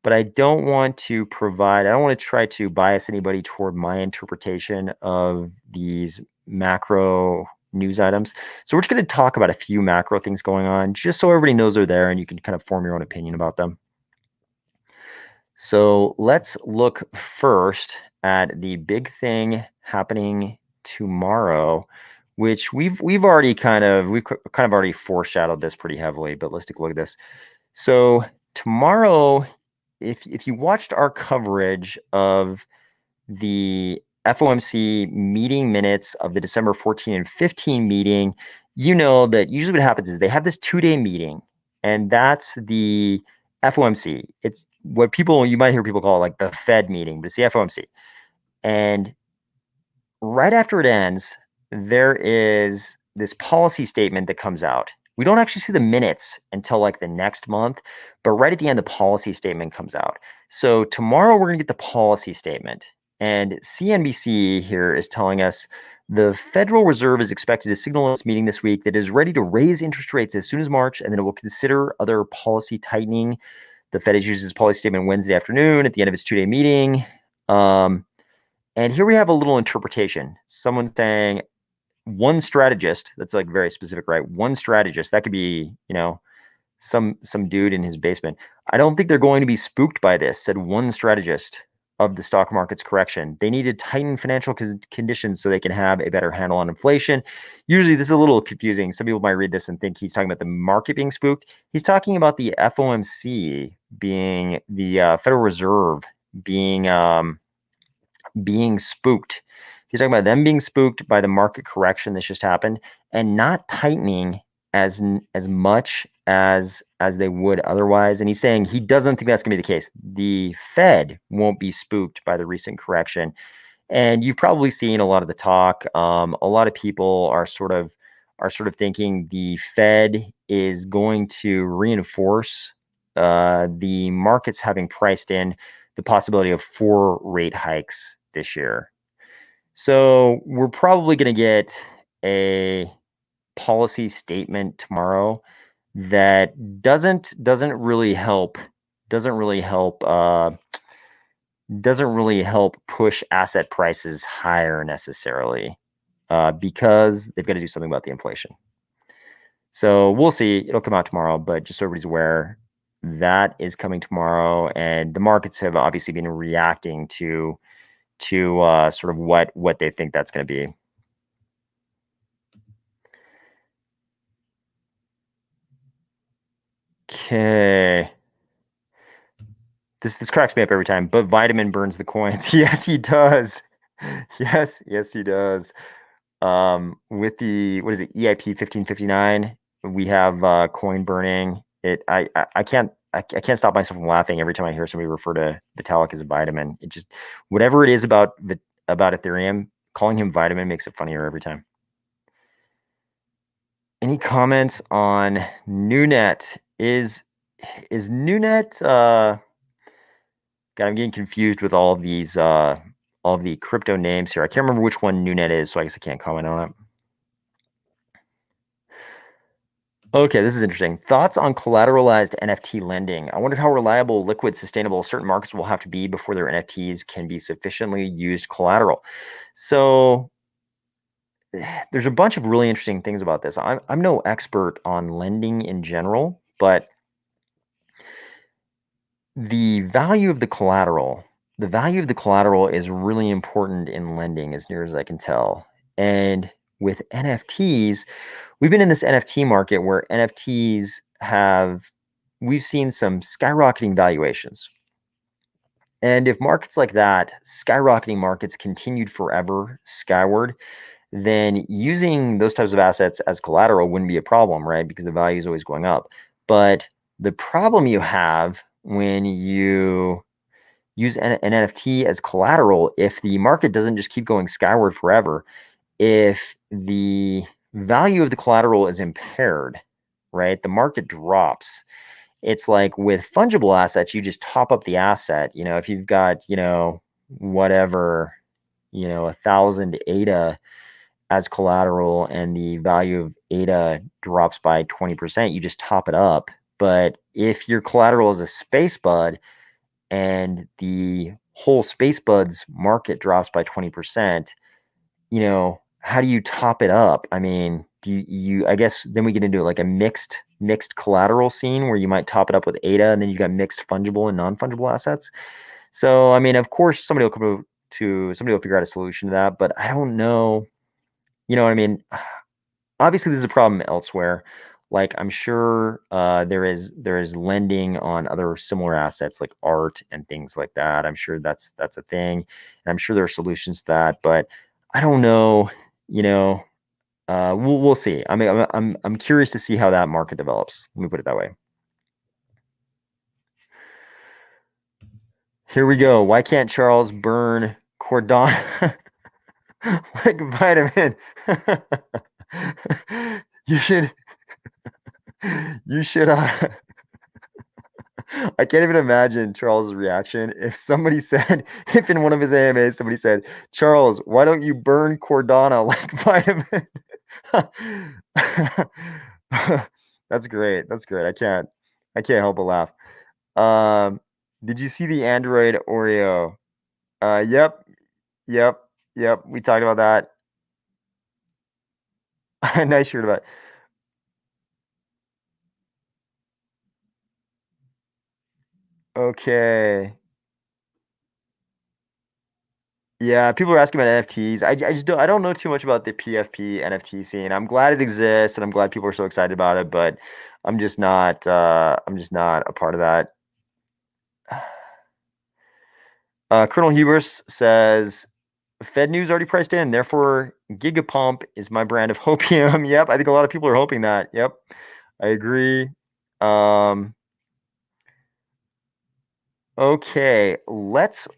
but I don't want to try to bias anybody toward my interpretation of these macro news items. So we're just going to talk about a few macro things going on just so everybody knows they're there and you can kind of form your own opinion about them. So let's look first at the big thing happening tomorrow, which we've already kind of already foreshadowed this pretty heavily, but let's take a look at this. So tomorrow, if you watched our coverage of the FOMC meeting minutes of the December 14 and 15 meeting, you know that usually what happens is they have this 2-day meeting, and that's the FOMC. It's what you might hear people call like the Fed meeting, but it's the FOMC. And right after it ends, there is this policy statement that comes out. We don't actually see the minutes until like the next month, but right at the end, the policy statement comes out. So tomorrow we're going to get the policy statement. And CNBC here is telling us the Federal Reserve is expected to signal in its meeting this week that it is ready to raise interest rates as soon as March, and then it will consider other policy tightening. The Fed issues its policy statement Wednesday afternoon at the end of its two-day meeting. And here we have a little interpretation. Someone saying one strategist, that's like very specific, right? One strategist, that could be, some dude in his basement. I don't think they're going to be spooked by this, said one strategist of the stock market's correction. They need to tighten financial conditions so they can have a better handle on inflation. Usually this is a little confusing. Some people might read this and think he's talking about the market being spooked. He's talking about the FOMC being the Federal Reserve being spooked. He's talking about them being spooked by the market correction that's just happened and not tightening as much as they would otherwise. And he's saying he doesn't think that's going to be the case. The Fed won't be spooked by the recent correction. And you've probably seen a lot of the talk. A lot of people are sort of thinking the Fed is going to reinforce the markets having priced in the possibility of 4 rate hikes this year. So we're probably going to get a policy statement tomorrow that doesn't really help push asset prices higher necessarily, because they've got to do something about the inflation. So we'll see. It'll come out tomorrow, but just so everybody's aware, that is coming tomorrow, and the markets have obviously been reacting to sort of what they think that's going to be. Okay. This cracks me up every time, but Vitamin burns the coins. Yes, he does. Yes, he does. With the, what is it, EIP 1559, we have coin burning. I can't stop myself from laughing every time I hear somebody refer to Vitalik as a vitamin. It just, whatever it is about Ethereum, calling him vitamin makes it funnier every time. Any comments on NewNet? Is NewNet, God, I'm getting confused with all the crypto names here. I can't remember which one NewNet is, so I guess I can't comment on it. Okay, this is interesting. Thoughts on collateralized NFT lending. I wondered how reliable, liquid, sustainable certain markets will have to be before their NFTs can be sufficiently used collateral. So there's a bunch of really interesting things about this. I'm no expert on lending in general, but the value of the collateral is really important in lending, as near as I can tell. And with NFTs, we've been in this NFT market where we've seen some skyrocketing valuations. And if markets like that, skyrocketing markets, continued forever skyward, then using those types of assets as collateral wouldn't be a problem, right? Because the value is always going up. But the problem you have when you use an NFT as collateral, if the market doesn't just keep going skyward forever, if the value of the collateral is impaired, right, the market drops. It's like with fungible assets, you just top up the asset. If you've got, whatever, 1,000 ADA as collateral and the value of ADA drops by 20%, you just top it up. But if your collateral is a space bud and the whole space buds market drops by 20%, how do you top it up? I mean, I guess then we get into like a mixed collateral scene where you might top it up with ADA, and then you got mixed fungible and non-fungible assets. So, I mean, of course, somebody will figure out a solution to that, but I don't know. You know what I mean? Obviously, there's a problem elsewhere. Like, I'm sure there is lending on other similar assets like art and things like that. I'm sure that's a thing, and I'm sure there are solutions to that. But I don't know. We'll see. I mean, I'm curious to see how that market develops. Let me put it that way. Here we go. Why can't Charles burn Cordon like vitamin. You should you should I can't even imagine Charles' reaction if somebody said, if in one of his AMAs somebody said, Charles, why don't you burn Cordana like vitamin? That's great. That's great. I can't help but laugh. Um, did you see the Android Oreo? Yep, yep, yep. We talked about that. Nice shirt about it. Okay. Yeah, people are asking about NFTs. I just I don't know too much about the PFP NFT scene. I'm glad it exists and I'm glad people are so excited about it, but I'm just not a part of that. Colonel Hubers says Fed news already priced in, therefore Gigapump is my brand of hopium. Yep, I think a lot of people are hoping that. Yep, I agree. Um, okay, let's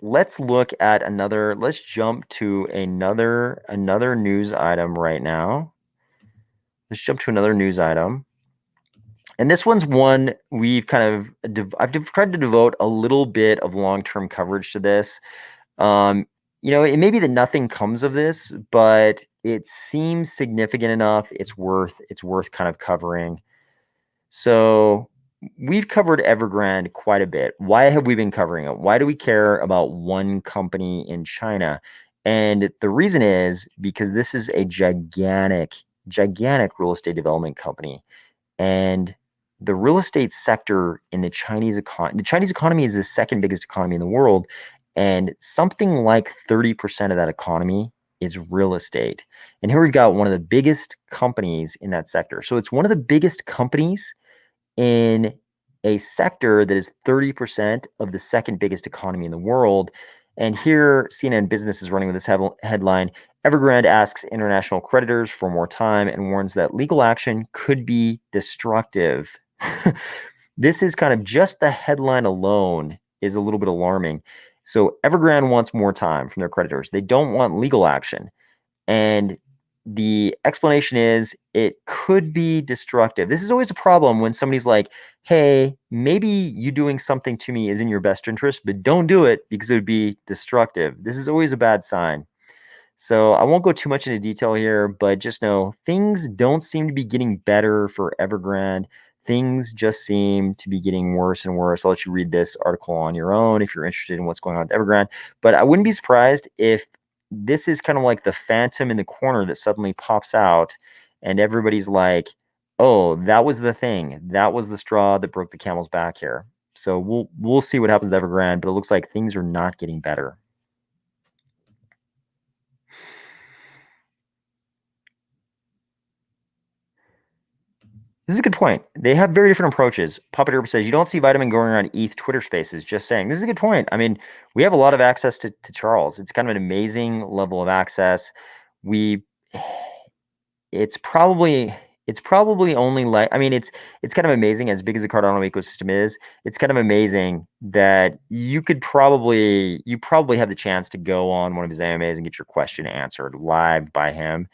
look at another. Let's jump to another news item right now. Let's jump to another news item. And this one's one we've kind of I've tried to devote a little bit of long-term coverage to this. Um, it may be that nothing comes of this, but it seems significant enough. It's worth kind of covering. So we've covered Evergrande quite a bit. Why have we been covering it? Why do we care about one company in China? And the reason is because this is a gigantic real estate development company. And the real estate sector in the Chinese economy is the second biggest economy in the world, and something like 30% of that economy is real estate. And here we've got one of the biggest companies in that sector. So it's one of the biggest companies in a sector that is 30% of the second biggest economy in the world. And here, CNN Business is running with this headline: Evergrande asks international creditors for more time and warns that legal action could be destructive. This is kind of just the headline alone is a little bit alarming. So Evergrande wants more time from their creditors. They don't want legal action. And the explanation is it could be destructive. This is always a problem when somebody's like, hey, maybe you doing something to me is in your best interest, but don't do it because it would be destructive. This is always a bad sign. So I won't go too much into detail here, but just know things don't seem to be getting better for Evergrande. Things just seem to be getting worse and worse. I'll let you read this article on your own if you're interested in what's going on with Evergrande. But I wouldn't be surprised if this is kind of like the phantom in the corner that suddenly pops out and everybody's like, oh, that was the thing. That was the straw that broke the camel's back here. So we'll see what happens with Evergrande, but it looks like things are not getting better. This is a good point. They have very different approaches. Puppet Herb says you don't see Vitamin going around ETH Twitter Spaces. Just saying. This is a good point. I mean, we have a lot of access to Charles. It's kind of an amazing level of access. We, it's probably it's probably only like I mean it's kind of amazing as big as the Cardano ecosystem is. It's kind of amazing that you probably have the chance to go on one of his AMAs and get your question answered live by him.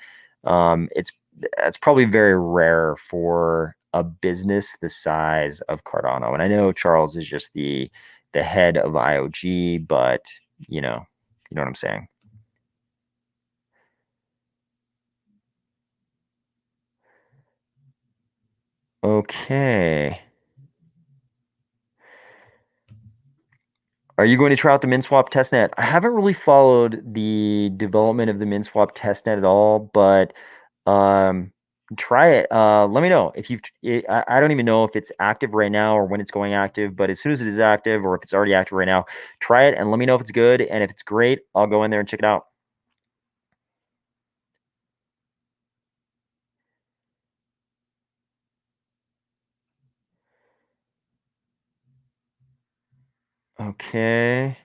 It's that's probably very rare for a business the size of Cardano. And I know Charles is just the head of IOG, but you know what I'm saying. Okay. Are you going to try out the MinSwap testnet? I haven't really followed the development of the MinSwap testnet at all, but um, try it. Let me know if you've. I don't even know if it's active right now or when it's going active, but as soon as it is active or if it's already active right now, try it and let me know if it's good. And if it's great, I'll go in there and check it out. Okay.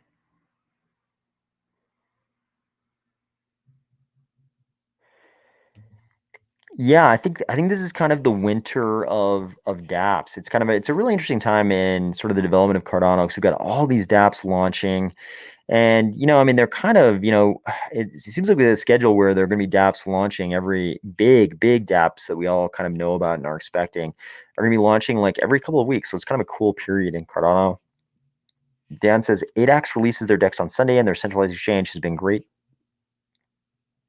Yeah, I think this is kind of the winter of dApps. It's a really interesting time in sort of the development of Cardano because we've got all these dApps launching. And, I mean, they're kind of, it seems like with a schedule where there are going to be dApps launching every big dApps that we all kind of know about and are expecting are going to be launching like every couple of weeks. So it's kind of a cool period in Cardano. Dan says 8x releases their DEX on Sunday and their centralized exchange has been great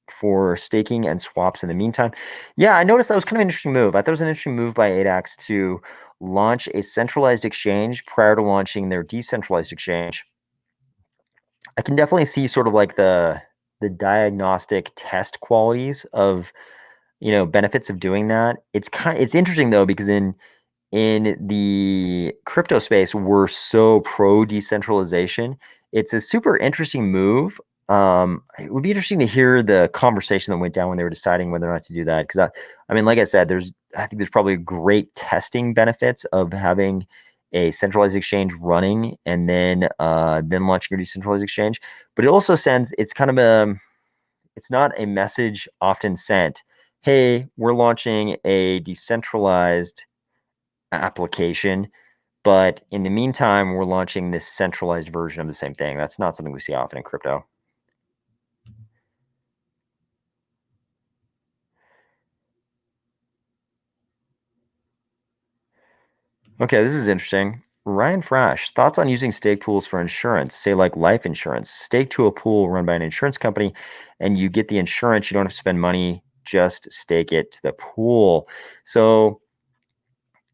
for staking and swaps in the meantime. Yeah, I noticed that was kind of an interesting move. I thought it was an interesting move by 8x to launch a centralized exchange prior to launching their decentralized exchange. I can definitely see sort of like the diagnostic test qualities of benefits of doing that. It's interesting though because in the crypto space we're so pro decentralization. It's a super interesting move. It would be interesting to hear the conversation that went down when they were deciding whether or not to do that because I mean, like I said, I think there's probably great testing benefits of having a centralized exchange running and then launching a decentralized exchange. But it also sends it's kind of it's not a message often sent. Hey, we're launching a decentralized application, but in the meantime, we're launching this centralized version of the same thing. That's not something we see often in crypto. Okay, this is interesting. Ryan Frash, thoughts on using stake pools for insurance, say like life insurance. Stake to a pool run by an insurance company and you get the insurance. You don't have to spend money, just stake it to the pool. So,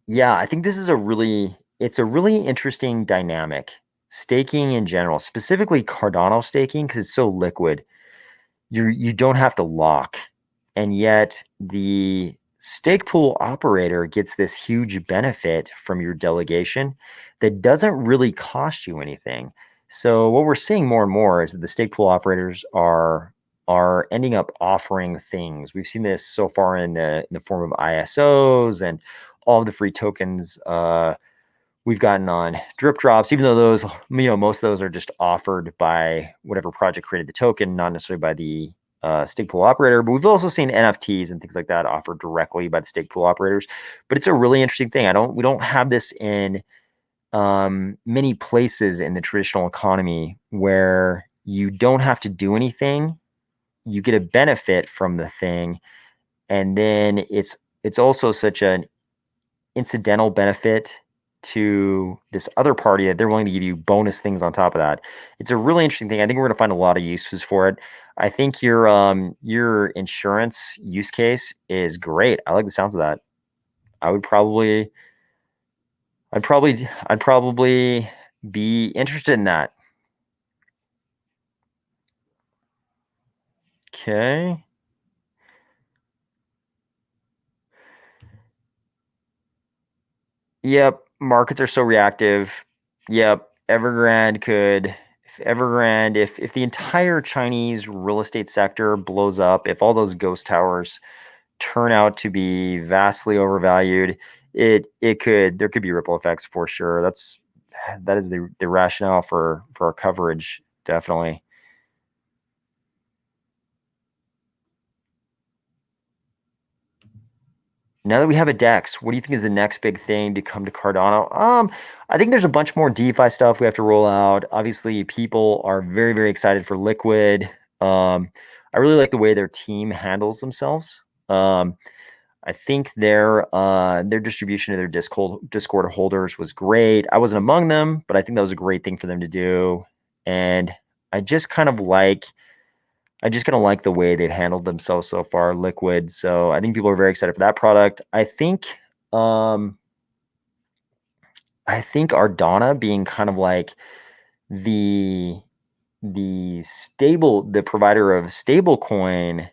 yeah, I think this is it's a really interesting dynamic. Staking in general, specifically Cardano staking, because it's so liquid. You don't have to lock, and yet the stake pool operator gets this huge benefit from your delegation that doesn't really cost you anything. So what we're seeing more and more is that the stake pool operators are ending up offering things. We've seen this so far in the form of ISOs and all of the free tokens we've gotten on drip drops, even though those, most of those are just offered by whatever project created the token, not necessarily by the stake pool operator. But we've also seen NFTs and things like that offered directly by the stake pool operators. But it's a really interesting thing. We don't have this in many places in the traditional economy where you don't have to do anything. You get a benefit from the thing, and then it's also such an incidental benefit to this other party that they're willing to give you bonus things on top of that. It's a really interesting thing. I think we're going to find a lot of uses for it. I think your insurance use case is great. I like the sounds of that. I would probably I'd probably be interested in that. Okay. Yep, markets are so reactive. Yep, if the entire Chinese real estate sector blows up, if all those ghost towers turn out to be vastly overvalued, there could be ripple effects for sure. That is the rationale for our coverage, definitely. Now that we have a DEX, what do you think is the next big thing to come to Cardano? I think there's a bunch more DeFi stuff we have to roll out. Obviously, people are very, very excited for Liquid. I really like the way their team handles themselves. I think their distribution of their Discord holders was great. I wasn't among them, but I think that was a great thing for them to do. And I just kind of like I just kind of like the way they've handled themselves so far, Liquid. So I think people are very excited for that product. Um I think Ardana being kind of like the the provider of stablecoin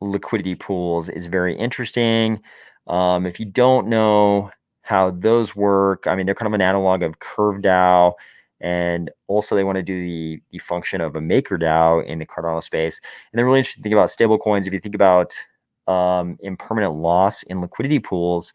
liquidity pools is very interesting. If you don't know how those work, I mean, they're kind of an analog of Curve DAO, and also they want to do the function of a Maker DAO in the Cardano space. And the really interesting thing about stablecoins, if you think about impermanent loss in liquidity pools,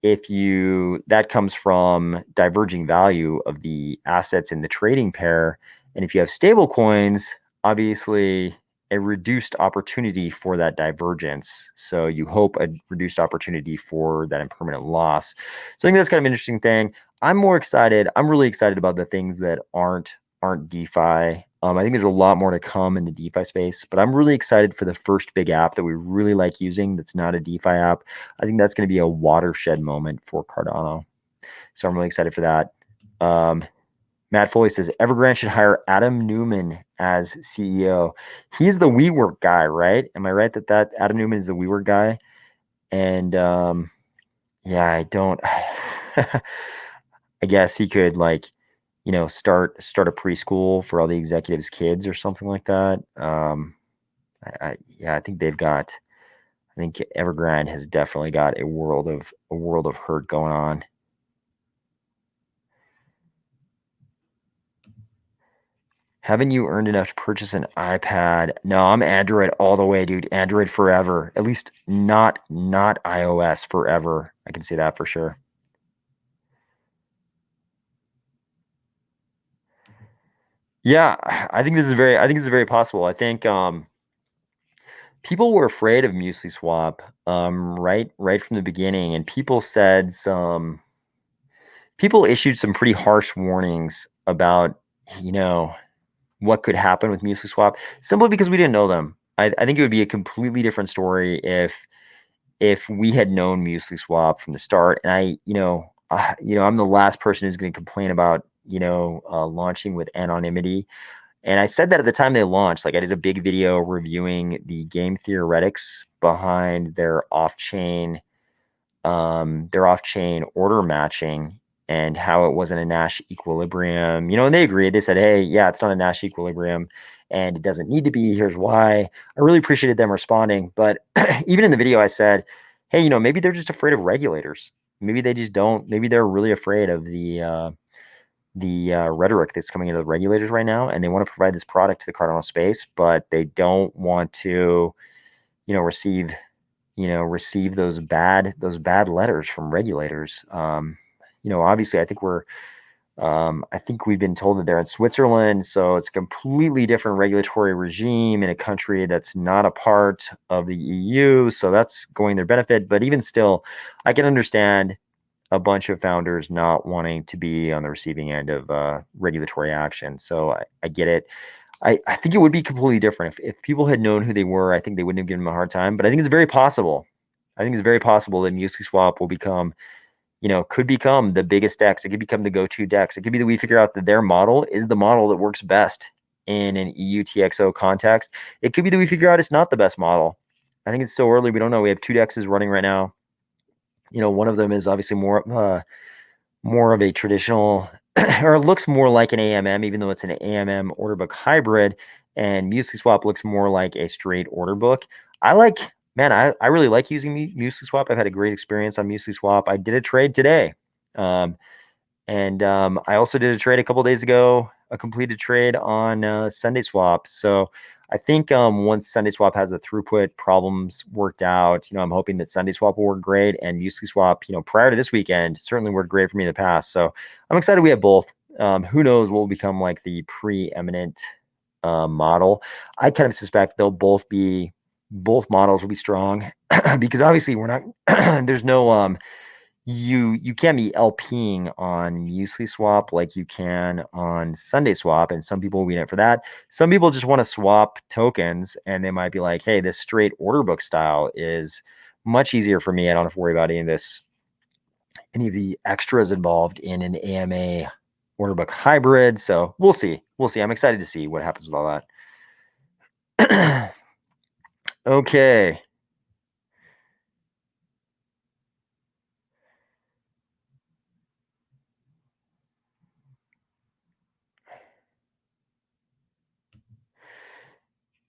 if you that comes from diverging value of the assets in the trading pair, and if you have stable coins, obviously a reduced opportunity for that divergence. So you hope a reduced opportunity for that impermanent loss. So I think that's kind of an interesting thing. I'm more excited. I'm really excited about the things that aren't DeFi. I think there's a lot more to come in the DeFi space, but I'm really excited for the first big app that we really like using that's not a DeFi app. I think that's going to be a watershed moment for Cardano. So I'm really excited for that. Matt Foley says Evergrande should hire Adam Newman as CEO. He's the WeWork guy, right? Am I right that Adam Newman is the WeWork guy? And yeah, I don't. I guess he could start a preschool for all the executives' kids or something like that. Yeah, I think they've got. I think Evergrande has definitely got a world of hurt going on. Haven't you earned enough to purchase an iPad? No, I'm Android all the way, dude. Android forever. At least not iOS forever. I can say that for sure. Yeah, I think this is very possible. I think people were afraid of Muesli Swap right from the beginning, and people issued some pretty harsh warnings about, you know, what could happen with Muesli Swap simply because we didn't know them. I think it would be a completely different story if we had known Muesli Swap from the start. And I'm the last person who's going to complain about launching with anonymity. And I said that at the time they launched. Like I did a big video reviewing the game theoretics behind their off-chain order matching and how it wasn't a Nash equilibrium. And they agreed. They said, hey, yeah, it's not a Nash equilibrium and it doesn't need to be. Here's why. I really appreciated them responding. But even in the video, I said, hey, maybe they're just afraid of regulators. Maybe they just don't. Maybe they're really afraid of the rhetoric that's coming into the regulators right now, and they want to provide this product to the Cardano space, but they don't want to, receive those bad letters from regulators. Obviously, I think we've been told that they're in Switzerland, so it's a completely different regulatory regime in a country that's not a part of the EU. So that's going their benefit. But even still, I can understand a bunch of founders not wanting to be on the receiving end of regulatory action. So I get it. I think it would be completely different if people had known who they were. I think they wouldn't have given them a hard time. But I think it's very possible. I think it's very possible that Muesli Swap will could become the biggest DEX. It could become the go-to DEX. It could be that we figure out that their model is the model that works best in an EU TXO context. It could be that we figure out it's not the best model. I think it's still early. We don't know. We have two DEXs running right now. One of them is obviously more of a traditional, or it looks more like an AMM, even though it's an AMM order book hybrid. And Muesli Swap looks more like a straight order book. I really like using Muesli Swap. I've had a great experience on Muesli Swap. I did a trade today. And I also did a trade a couple days ago, a completed trade on Sundayswap. So I think once Sundayswap has the throughput problems worked out, I'm hoping that Sundayswap will work great, and Muesli Swap, prior to this weekend, certainly worked great for me in the past. So I'm excited we have both. Who knows what will become like the preeminent model. I kind of suspect both models will be strong because obviously we're not there's no you can't be LPing on Muesli Swap like you can on Sundayswap, and some people will be in it for that. Some people just want to swap tokens, and they might be like, hey, this straight order book style is much easier for me. I don't have to worry about any of the extras involved in an AMA order book hybrid. So we'll see. I'm excited to see what happens with all that. Okay.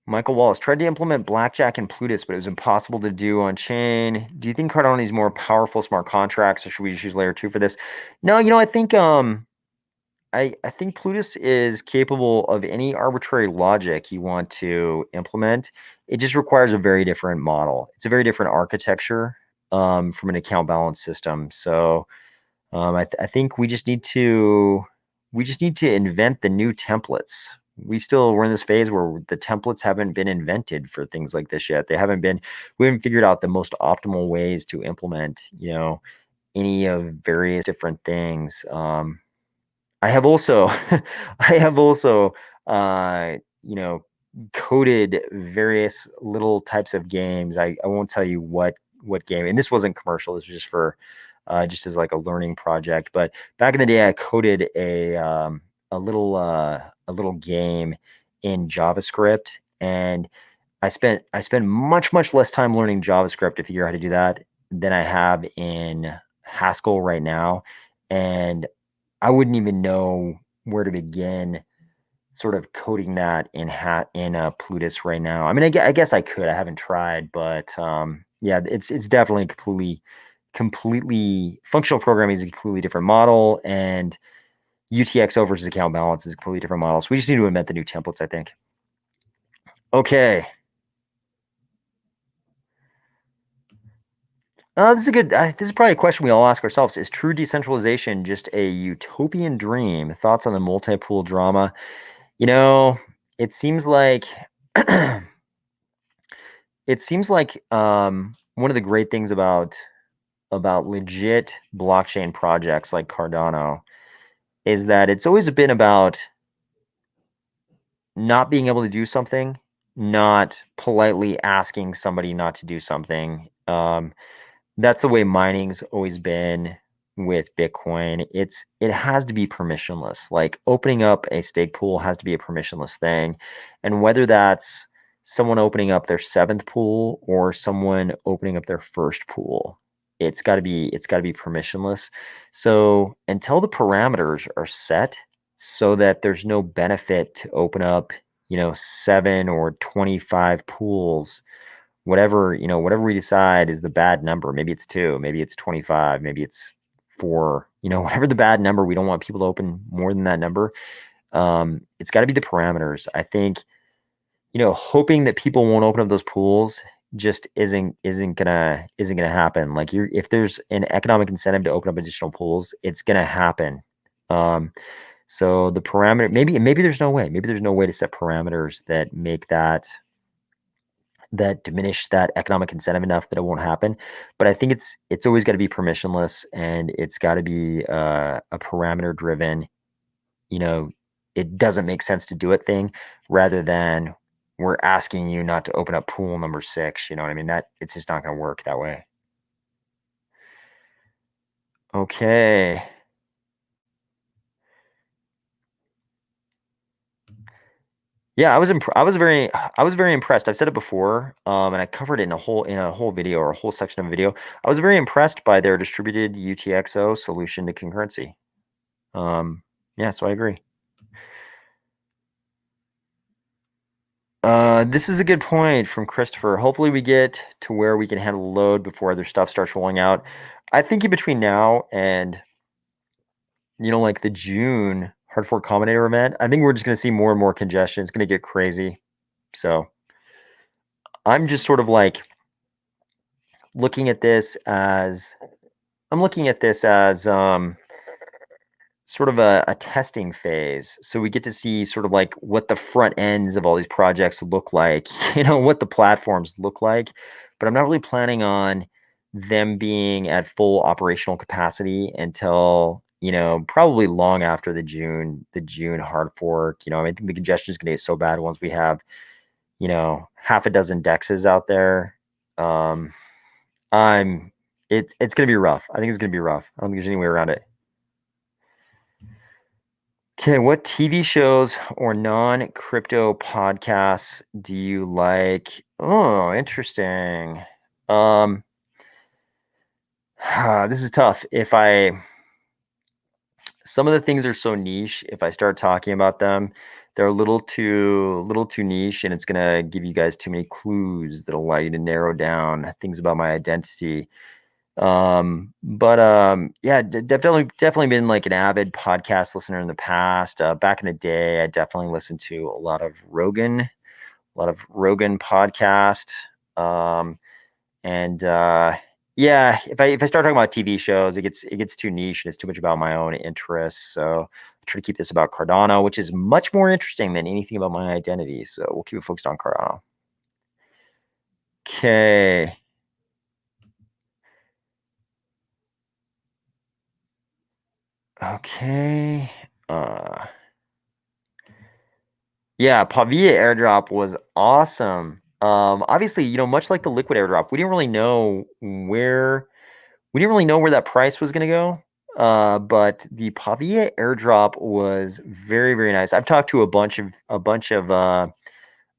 Michael Wallace tried to implement Blackjack and Plutus, but it was impossible to do on chain. Do you think Cardano needs more powerful smart contracts, or should we just use layer 2 for this? No, I think I think Plutus is capable of any arbitrary logic you want to implement. It just requires a very different model. It's a very different architecture from an account balance system. So I think we just need to invent the new templates. we're in this phase where the templates haven't been invented for things like this yet. We haven't figured out the most optimal ways to implement, any of various different things. I have also, I have also, coded various little types of games. I won't tell you what game, and this wasn't commercial. This was just for, just as like a learning project. But back in the day, I coded a little game in JavaScript, and I spent much less time learning JavaScript to figure out how to do that than I have in Haskell right now, and I wouldn't even know where to begin sort of coding that in Plutus right now. I mean, I guess I could. I haven't tried, but yeah, it's definitely completely functional programming is a completely different model, and UTXO versus account balance is a completely different model. So we just need to invent the new templates, I think. Okay. This is probably a question we all ask ourselves. Is true decentralization just a utopian dream? Thoughts on the multi-pool drama? You know, it seems like one of the great things about legit blockchain projects like Cardano is that it's always been about not being able to do something, not politely asking somebody not to do something. That's the way mining's always been with Bitcoin. It has to be permissionless. Like opening up a stake pool has to be a permissionless thing. And whether that's someone opening up their seventh pool or someone opening up their first pool, it's got to be permissionless. So until the parameters are set so that there's no benefit to open up, 7 or 25 pools, whatever we decide is the bad number. Maybe it's 2, maybe it's 25, maybe it's 4, whatever the bad number, we don't want people to open more than that number. It's got to be the parameters. I think, hoping that people won't open up those pools just isn't gonna happen. Like if there's an economic incentive to open up additional pools, it's gonna happen. Um, so the parameter, maybe there's no way. Maybe there's no way to set parameters that make that diminish that economic incentive enough that it won't happen. But I think it's always got to be permissionless, and it's got to be a parameter driven. You know, it doesn't make sense to do it thing, rather than we're asking you not to open up pool number 6. You know what I mean? That it's just not going to work that way. Okay. Yeah, I was very impressed. I've said it before, and I covered it in a whole video or a whole section of a video. I was very impressed by their distributed UTXO solution to concurrency. Yeah, so I agree. This is a good point from Christopher. Hopefully we get to where we can handle the load before other stuff starts rolling out. I think in between now and, like the June hard fork combinator event, I think we're just going to see more and more congestion. It's going to get crazy. So I'm just sort of like looking at this as sort of a testing phase. So we get to see sort of like what the front ends of all these projects look like, what the platforms look like. But I'm not really planning on them being at full operational capacity until, probably long after the June hard fork. I think the congestion is going to get so bad once we have, half a dozen dexes out there. Um, I'm it's going to be rough. I think it's going to be rough. I don't think there's any way around it. Okay, what TV shows or non-crypto podcasts do you like? Oh, interesting. Um, this is tough. Some of the things are so niche, if I start talking about them, they're a little too niche, and it's gonna give you guys too many clues that'll allow you to narrow down things about my identity. But yeah, definitely been like an avid podcast listener in the past. Back in the day, I definitely listened to a lot of Rogan podcast. Um, and yeah, if I start talking about TV shows, it gets too niche and it's too much about my own interests. So I try to keep this about Cardano, which is much more interesting than anything about my identity. So we'll keep it focused on Cardano. Okay. Okay. Yeah, Pavia airdrop was awesome. Obviously, much like the liquid airdrop, we didn't really know where that price was going to go. But the Pavia airdrop was very, very nice. I've talked to a bunch of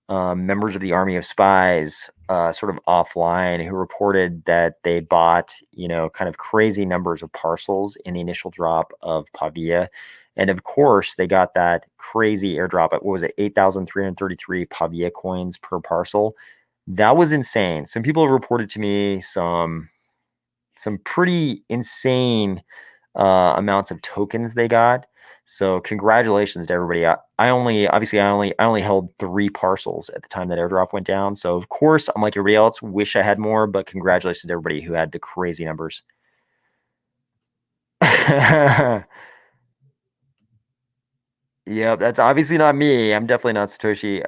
members of the Army of Spies, sort of offline, who reported that they bought, kind of crazy numbers of parcels in the initial drop of Pavia. And of course, they got that crazy airdrop at, what was it, 8,333 Pavia coins per parcel. That was insane. Some people have reported to me some pretty insane amounts of tokens they got. So congratulations to everybody. I only held 3 parcels at the time that airdrop went down. So of course I'm like everybody else, wish I had more, but congratulations to everybody who had the crazy numbers. Yep, that's obviously not me. I'm definitely not Satoshi.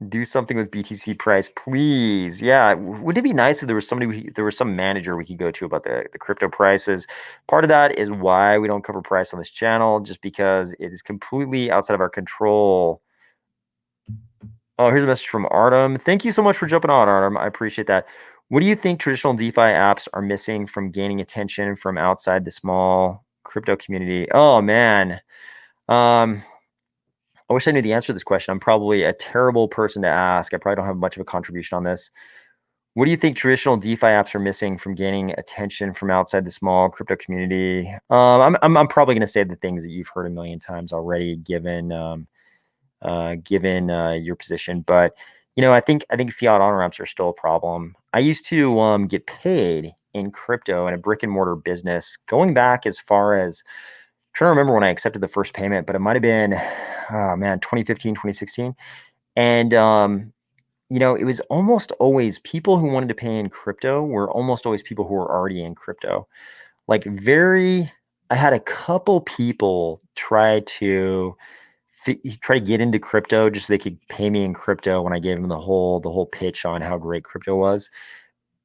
Do something with BTC price, please. Yeah, would it be nice if there was there was some manager we could go to about the crypto prices? Part of that is why we don't cover price on this channel, just because it is completely outside of our control. Oh, here's a message from Artem. Thank you so much for jumping on, Artem. I appreciate that. What do you think traditional DeFi apps are missing from gaining attention from outside the small crypto community? Oh man. Um, I wish I knew the answer to this question. I'm probably a terrible person to ask. I probably don't have much of a contribution on this. What do you think traditional DeFi apps are missing from gaining attention from outside the small crypto community? I'm probably going to say the things that you've heard a million times already, given your position. But I think fiat on ramps are still a problem. I used to get paid in crypto in a brick and mortar business, going back as far as, I'm trying to remember when I accepted the first payment, but it might have been, oh man, 2015, 2016. And it was almost always people who wanted to pay in crypto were almost always people who were already in crypto. Like I had a couple people try to get into crypto just so they could pay me in crypto when I gave them the whole pitch on how great crypto was.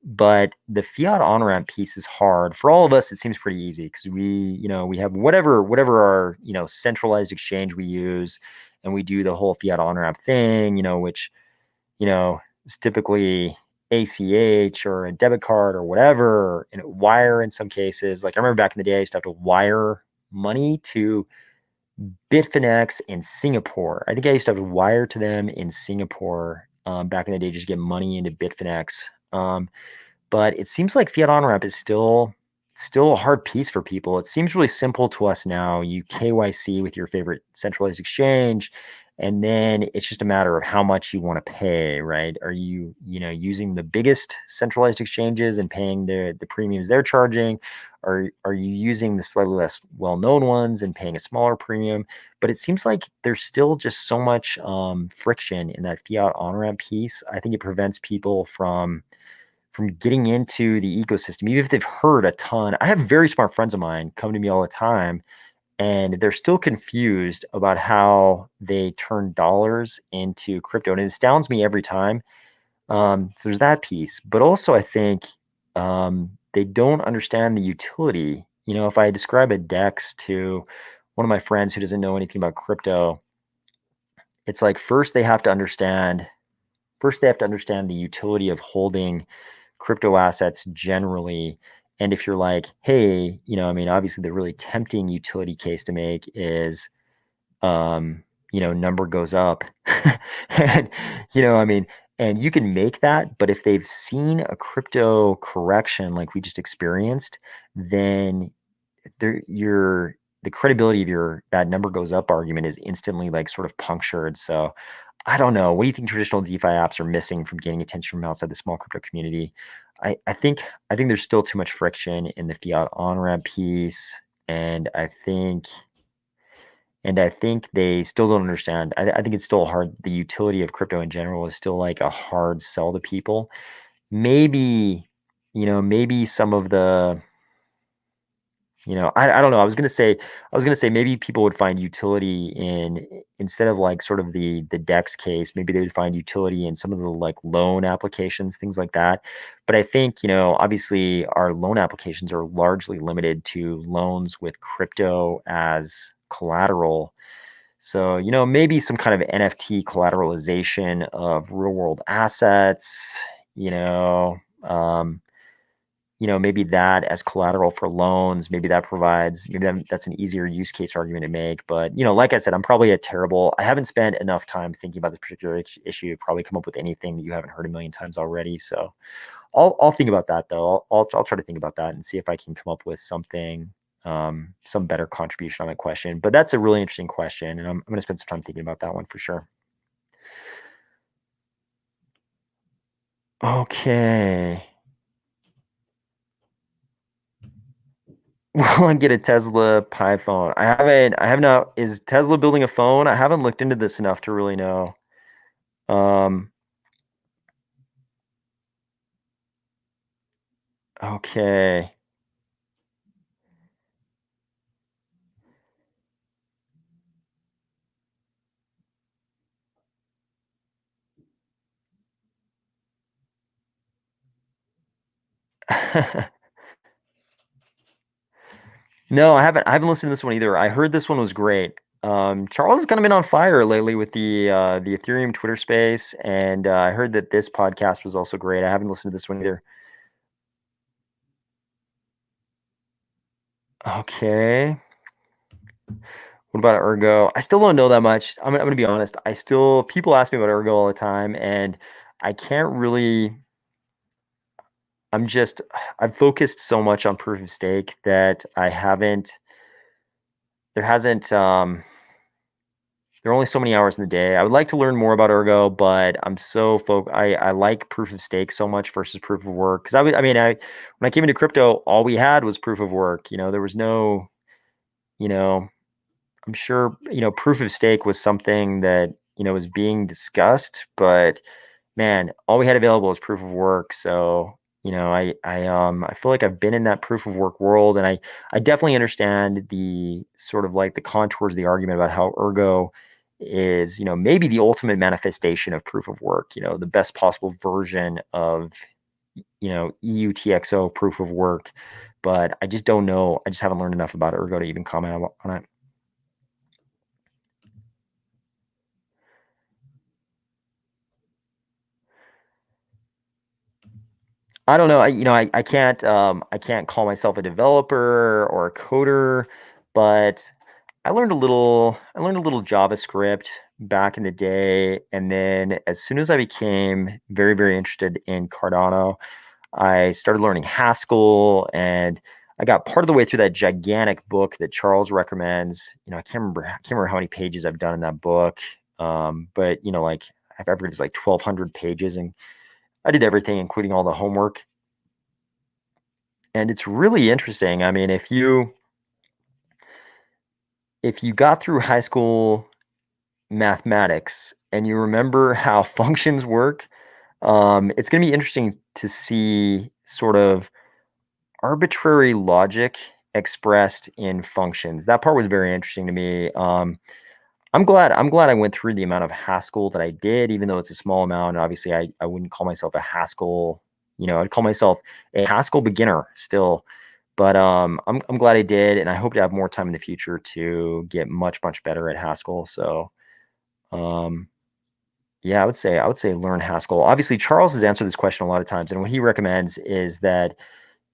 But the fiat on ramp piece is hard for all of us. It seems pretty easy because we have whatever our centralized exchange we use, and we do the whole fiat on ramp thing. Which it's typically ACH or a debit card or whatever, and wire in some cases. Like I remember back in the day, I used to have to wire money to Bitfinex in Singapore. I think I used to have to wire to them in Singapore back in the day, just to get money into Bitfinex. But it seems like fiat on ramp is still a hard piece for people. It seems really simple to us now. You KYC with your favorite centralized exchange, and then it's just a matter of how much you want to pay, right? Are you using the biggest centralized exchanges and paying the premiums they're charging? Are you using the slightly less well-known ones and paying a smaller premium? But it seems like there's still just so much friction in that fiat on ramp piece. I think it prevents people from getting into the ecosystem, even if they've heard a ton. I have very smart friends of mine come to me all the time, and they're still confused about how they turn dollars into crypto. And it astounds me every time. So there's that piece. But also, I think they don't understand the utility. If I describe a DEX to one of my friends who doesn't know anything about crypto, it's like first they have to understand the utility of holding crypto assets generally. And if you're like, hey, obviously the really tempting utility case to make is, number goes up. And, and you can make that, but if they've seen a crypto correction like we just experienced, then the credibility of your that number goes up argument is instantly like sort of punctured. So I don't know. What do you think traditional DeFi apps are missing from gaining attention from outside the small crypto community? I think there's still too much friction in the fiat on ramp piece, and I think they still don't understand. I think it's still hard. The utility of crypto in general is still like a hard sell to people. Maybe some of the I don't know. I was gonna say maybe people would find utility in instead of like sort of the DEX case, maybe they would find utility in some of the like loan applications, things like that. But I think, obviously our loan applications are largely limited to loans with crypto as collateral. So, maybe some kind of NFT collateralization of real world assets, you know, um, maybe that as collateral for loans, maybe that's an easier use case argument to make. But, like I said, I haven't spent enough time thinking about this particular issue to probably come up with anything that you haven't heard a million times already. So I'll think about that though. I'll try to think about that and see if I can come up with something, some better contribution on that question. But that's a really interesting question. And I'm going to spend some time thinking about that one for sure. Okay. Will I get a Tesla Pi phone? I have not. Is Tesla building a phone? I haven't looked into this enough to really know. Um, okay. No, I haven't listened to this one either. I heard this one was great. Charles has kind of been on fire lately with the Ethereum Twitter space, and I heard that this podcast was also great. I haven't listened to this one either. Okay. What about Ergo? I still don't know that much. I'm gonna be honest. People ask me about Ergo all the time, and I can't really. I'm just I've focused so much on proof of stake that I haven't. There hasn't. There are only so many hours in the day. I would like to learn more about Ergo, but I like proof of stake so much versus proof of work because when I came into crypto, all we had was proof of work. There was no. You know, I'm sure proof of stake was something that was being discussed, but man, all we had available was proof of work. So, I feel like I've been in that proof of work world, and I definitely understand the sort of like the contours of the argument about how Ergo is, maybe the ultimate manifestation of proof of work, the best possible version of, EUTXO proof of work. But I just don't know. I just haven't learned enough about Ergo to even comment on it. I don't know. I can't call myself a developer or a coder, but I learned a little JavaScript back in the day, and then as soon as I became very, very interested in Cardano, I started learning Haskell, and I got part of the way through that gigantic book that Charles recommends. I can't remember how many pages I've done in that book. But like I've read it's like 1,200 pages, and I did everything, including all the homework. And it's really interesting. I mean, if you got through high school mathematics and you remember how functions work, it's going to be interesting to see sort of arbitrary logic expressed in functions. That part was very interesting to me. I'm glad I went through the amount of Haskell that I did, even though it's a small amount. Obviously, I wouldn't call myself a Haskell. I'd call myself a Haskell beginner still. But I'm glad I did, and I hope to have more time in the future to get much, much better at Haskell. So um, yeah, I would say learn Haskell. Obviously, Charles has answered this question a lot of times, and what he recommends is that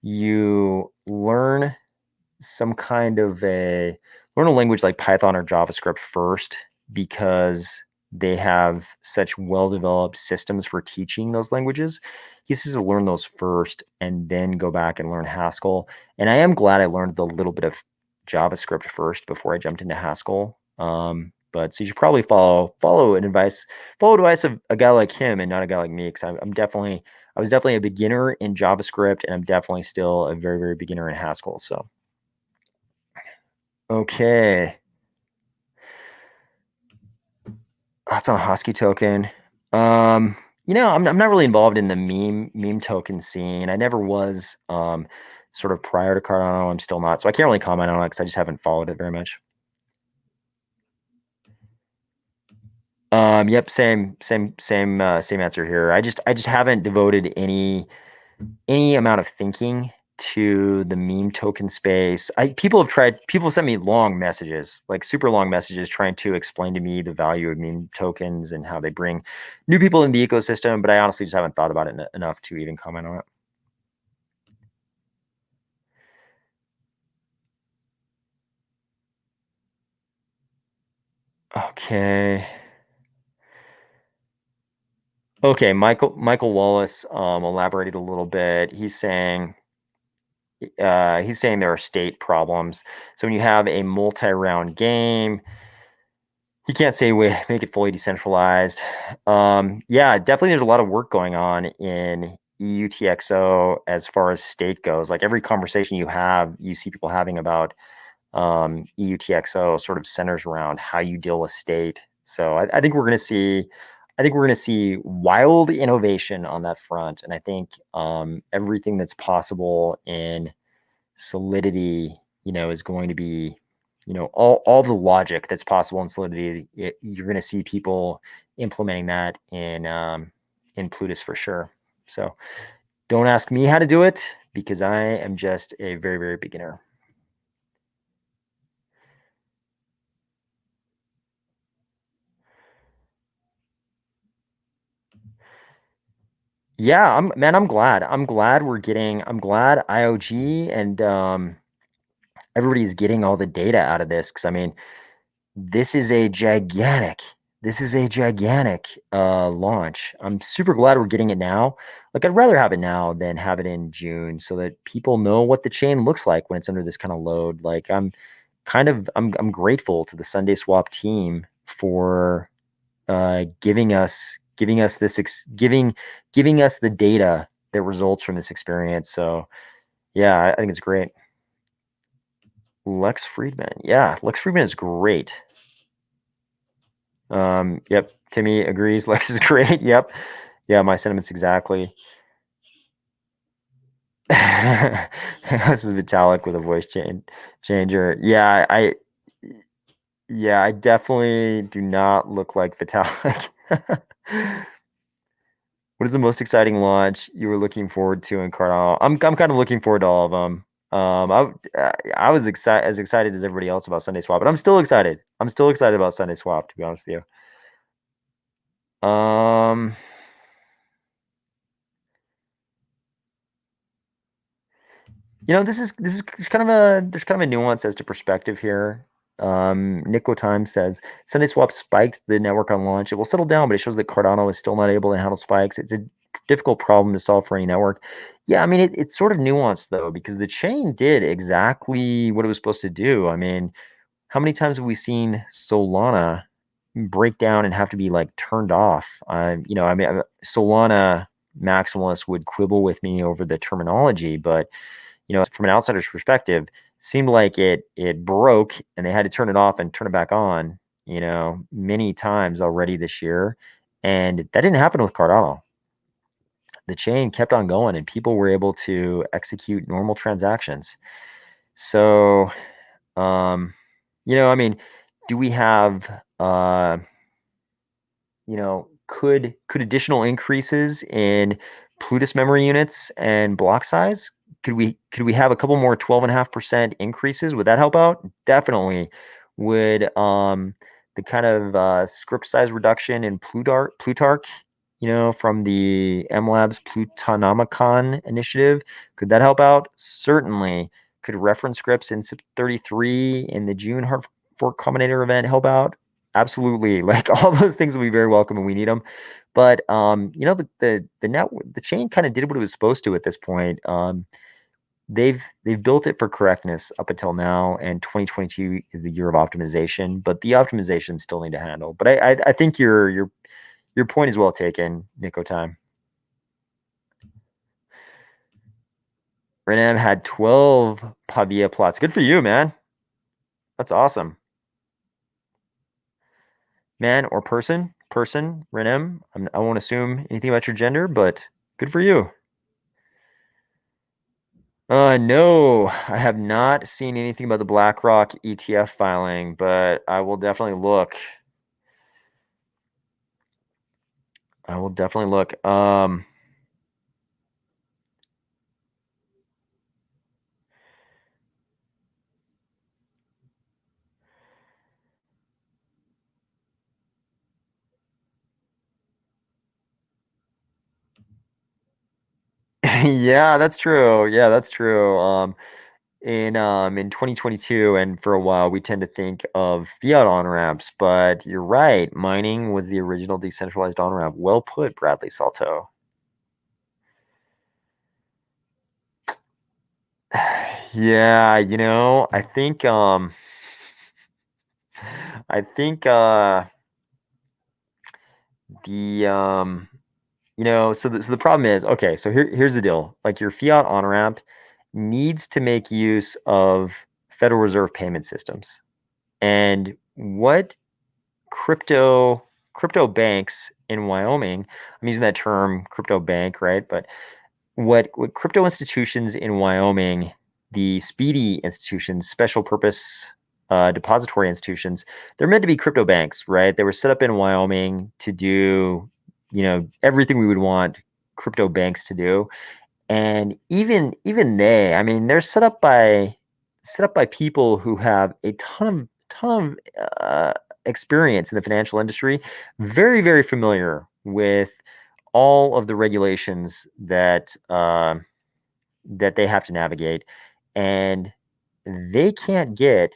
you some kind of learn a language like Python or JavaScript first because they have such well-developed systems for teaching those languages. He says to learn those first and then go back and learn Haskell. And I am glad I learned a little bit of JavaScript first before I jumped into Haskell. But so you should probably follow advice of a guy like him and not a guy like me, because I was definitely a beginner in JavaScript, and I'm definitely still a very, very beginner in Haskell. So okay, that's on a Husky token. I'm not really involved in the meme token scene. I never was. sort of prior to Cardano. I'm still not, so I can't really comment on it because I just haven't followed it very much. Yep, same answer here. I just haven't devoted any amount of thinking to the meme token space. People sent me long messages, like super long messages, trying to explain to me the value of meme tokens and how they bring new people in the ecosystem. But I honestly just haven't thought about it enough to even comment on it. Okay. Okay, Michael Wallace elaborated a little bit. He's saying there are state problems. So when you have a multi-round game, he can't say we make it fully decentralized. Yeah, definitely there's a lot of work going on in EUTXO as far as state goes. Like every conversation you have, you see people having about EUTXO sort of centers around how you deal with state. So I think we're going to see, wild innovation on that front, and I think everything that's possible in Solidity, is going to be, all the logic that's possible in Solidity. You're going to see people implementing that in Plutus for sure. So don't ask me how to do it because I am just a very, very beginner. Yeah, I'm glad. I'm glad IOG and everybody's getting all the data out of this because I mean, this is a gigantic launch. I'm super glad we're getting it now. Like I'd rather have it now than have it in June so that people know what the chain looks like when it's under this kind of load. Like I'm grateful to the Sundayswap team for giving us the data that results from this experience. So yeah, I think it's great. Lex Friedman. Yeah, Lex Friedman is great. Yep, Timmy agrees. Lex is great. Yep. Yeah, my sentiments exactly. This is Vitalik with a voice changer. I definitely do not look like Vitalik. What is the most exciting launch you were looking forward to in Cardano? I'm kind of looking forward to all of them. I was as excited as everybody else about Sundayswap, but I'm still excited. I'm still excited about Sundayswap, to be honest with you. There's kind of a nuance as to perspective here. Nico Time says Sundayswap spiked the network on launch. It will settle down, but it shows that Cardano is still not able to handle spikes. It's a difficult problem to solve for any network. Yeah, I mean it's sort of nuanced though because the chain did exactly what it was supposed to do. I mean, how many times have we seen Solana break down and have to be like turned off? Solana maximalists would quibble with me over the terminology, but from an outsider's perspective, seemed like it broke and they had to turn it off and turn it back on, many times already this year. And that didn't happen with Cardano. The chain kept on going and people were able to execute normal transactions. So, I mean, do we have could additional increases in Plutus memory units and block size? Could we have a couple more 12.5% increases? Would that help out? Definitely. Would the kind of script size reduction in Plutarch, from the MLabs Plutonomicon initiative, could that help out? Certainly. Could reference scripts in SIP 33 in the June hard fork combinator event help out? Absolutely. Like all those things will be very welcome and we need them. But the chain kind of did what it was supposed to at this point. They've built it for correctness up until now, and 2022 is the year of optimization. But the optimization still need to handle. But I think your point is well taken, Nico Time. Renem had 12 Pavia plots. Good for you, man. That's awesome. Man or person, Renem. I won't assume anything about your gender, but good for you. No, I have not seen anything about the BlackRock ETF filing, but I will definitely look. I will definitely look. Yeah, that's true. Yeah, that's true. In 2022 and for a while, we tend to think of fiat on-ramps, but you're right. Mining was the original decentralized on-ramp. Well put, Bradley Salto. Yeah, I think the so the problem is, okay, so here's the deal. Like your fiat on-ramp needs to make use of Federal Reserve payment systems. And what crypto crypto banks in Wyoming, I'm using that term crypto bank, right? But what crypto institutions in Wyoming, the speedy institutions, special purpose depository institutions, they're meant to be crypto banks, right? They were set up in Wyoming to do, everything we would want crypto banks to do. And even they, I mean, they're set up by people who have a ton of experience in the financial industry, very, very familiar with all of the regulations that they have to navigate, and they can't get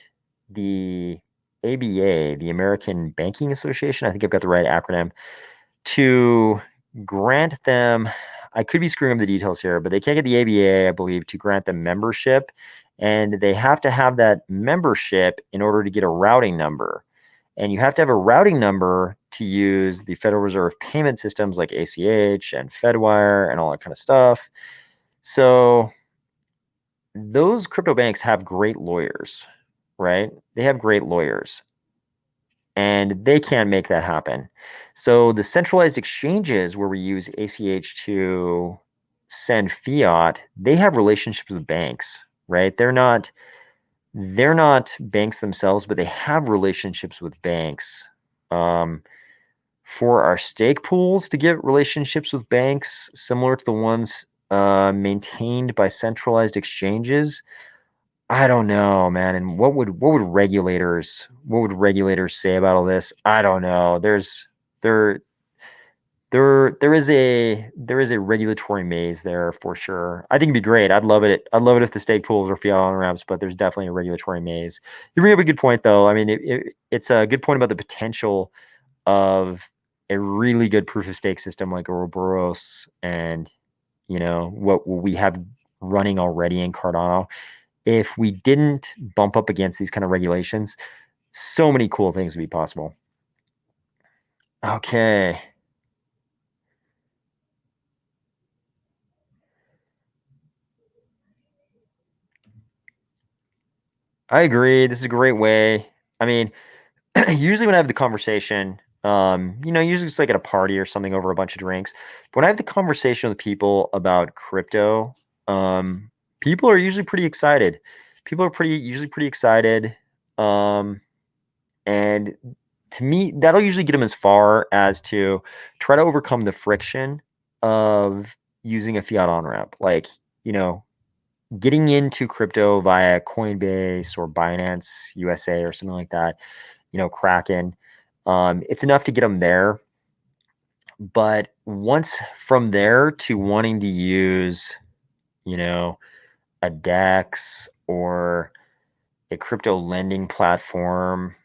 the ABA, the American Banking Association. I think I've got the right acronym to grant them. I could be screwing up the details here, but they can't get the ABA, I believe, to grant them membership, and they have to have that membership in order to get a routing number. And you have to have a routing number to use the Federal Reserve payment systems like ACH and Fedwire and all that kind of stuff. So those crypto banks have great lawyers, right? They have great lawyers, and they can't make that happen. So the centralized exchanges where we use ACH to send fiat, they have relationships with banks, right? They're not banks themselves, but they have relationships with banks. Um, for our stake pools to get relationships with banks similar to the ones maintained by centralized exchanges, I don't know, man. And what would regulators say about all this? I don't know. There there is a regulatory maze there for sure. I think it'd be great. I'd love it. I'd love it if the stake pools were fiat on ramps, but there's definitely a regulatory maze. You bring up a good point though. I mean, it's a good point about the potential of a really good proof of stake system like Ouroboros and what we have running already in Cardano. If we didn't bump up against these kind of regulations, so many cool things would be possible. Okay. I agree. This is a great way. I mean, usually when I have the conversation, usually it's like at a party or something over a bunch of drinks. But when I have the conversation with people about crypto, um, people are usually pretty excited. People are usually pretty excited. Um, and to me, that'll usually get them as far as to try to overcome the friction of using a fiat on ramp. Like, you know, getting into crypto via Coinbase or Binance USA or something like that, Kraken. It's enough to get them there. But once from there to wanting to use, you know, a DEX or a crypto lending platform,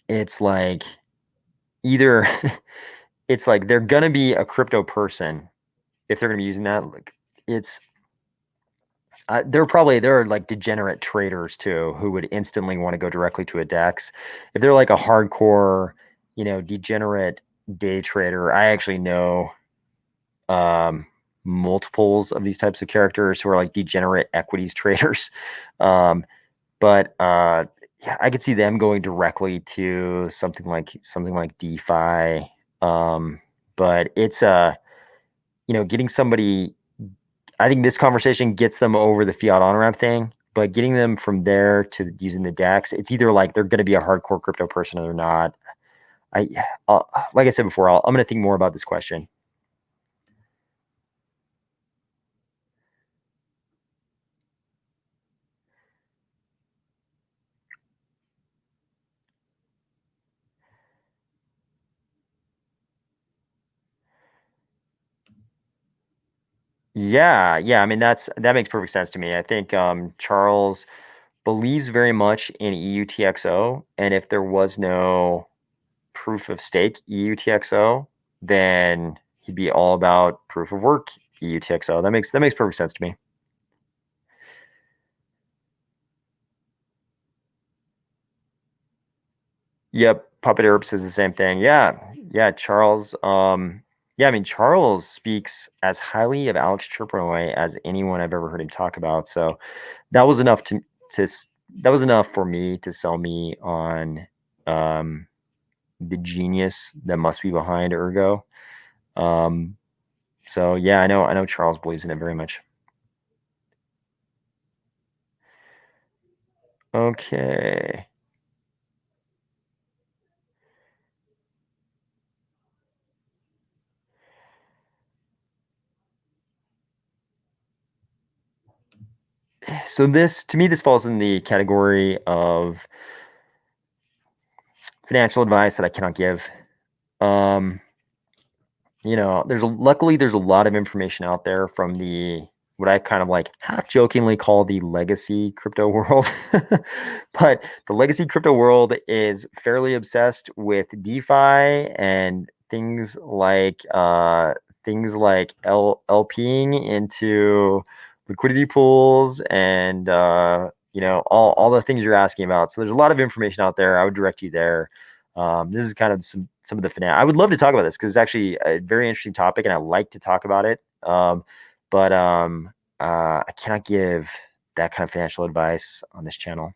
it's like either it's like they're gonna be a crypto person if they're gonna be using that. Like it's there are like degenerate traders too who would instantly want to go directly to a DEX. If they're like a hardcore, degenerate day trader, I actually know um, multiples of these types of characters who are like degenerate equities traders. Um, but yeah, I could see them going directly to something like DeFi. But it's getting somebody. I think this conversation gets them over the fiat on ramp thing, but getting them from there to using the DEX, it's either like they're going to be a hardcore crypto person or they're not. I, like I said before, I'm going to think more about this question. Yeah. I mean, that makes perfect sense to me. I think Charles believes very much in EUTXO, and if there was no proof of stake EUTXO, then he'd be all about proof of work EUTXO. That makes perfect sense to me. Yep, Puppet Herb says the same thing. Yeah, Charles. Yeah, I mean Charles speaks as highly of Alex Chirpinoy as anyone I've ever heard him talk about. So that was enough to that was enough for me to sell me on um, the genius that must be behind Ergo. Um, so yeah, I know Charles believes in it very much. Okay. So this to me this falls in the category of financial advice that I cannot give. Um, luckily there's a lot of information out there from the what I kind of like half jokingly call the legacy crypto world. But the legacy crypto world is fairly obsessed with DeFi and things like LPing into liquidity pools and all the things you're asking about. So there's a lot of information out there. I would direct you there. This is kind of some of the finance. I would love to talk about this because it's actually a very interesting topic, and I like to talk about it. But I cannot give that kind of financial advice on this channel.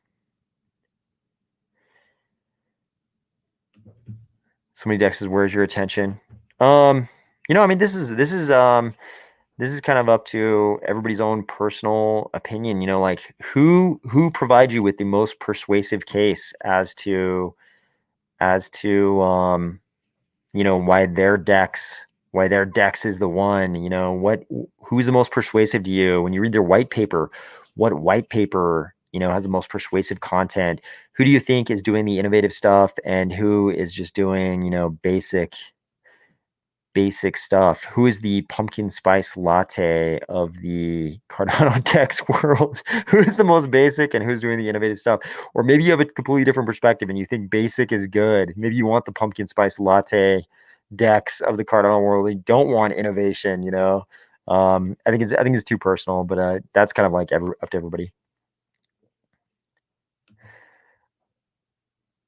So many dexes. Where's your attention? I mean, this is kind of up to everybody's own personal opinion. Like who provides you with the most persuasive case as to why their dex is the one. Who's the most persuasive to you when you read their white paper? What white paper has the most persuasive content? Who do you think is doing the innovative stuff and who is just doing basic stuff? Who is the pumpkin spice latte of the Cardano Dex world? Who is the most basic and who's doing the innovative stuff? Or maybe you have a completely different perspective and you think basic is good. Maybe you want the pumpkin spice latte Dex of the Cardano world. You don't want innovation. I think it's too personal, but that's kind of like up to everybody.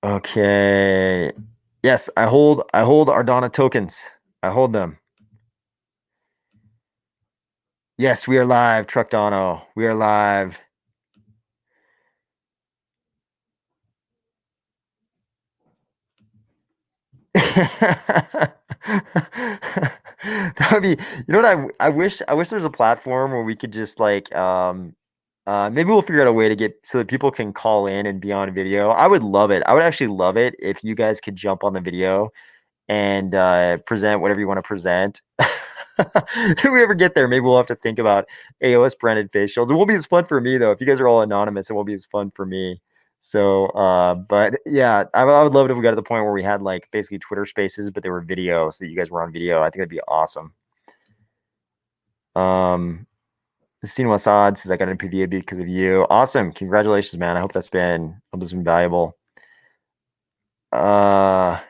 Okay. Yes, I hold Ardana tokens. I hold them. Yes, we are live, Truck Dono. We are live. That would be, what I wish there was a platform where we could just like maybe we'll figure out a way to get so that people can call in and be on video. I would love it. I would actually love it if you guys could jump on the video and present whatever you want to present. If we ever get there, maybe we'll have to think about AOS branded face shields. It won't be as fun for me though. If you guys are all anonymous, it won't be as fun for me. So, but yeah, I would love it if we got to the point where we had like basically Twitter Spaces, but they were video, so that you guys were on video. I think that'd be awesome. Um, Seen Wasad says I got an PVA because of you. Awesome, congratulations, man. I hope that's been valuable. Uh,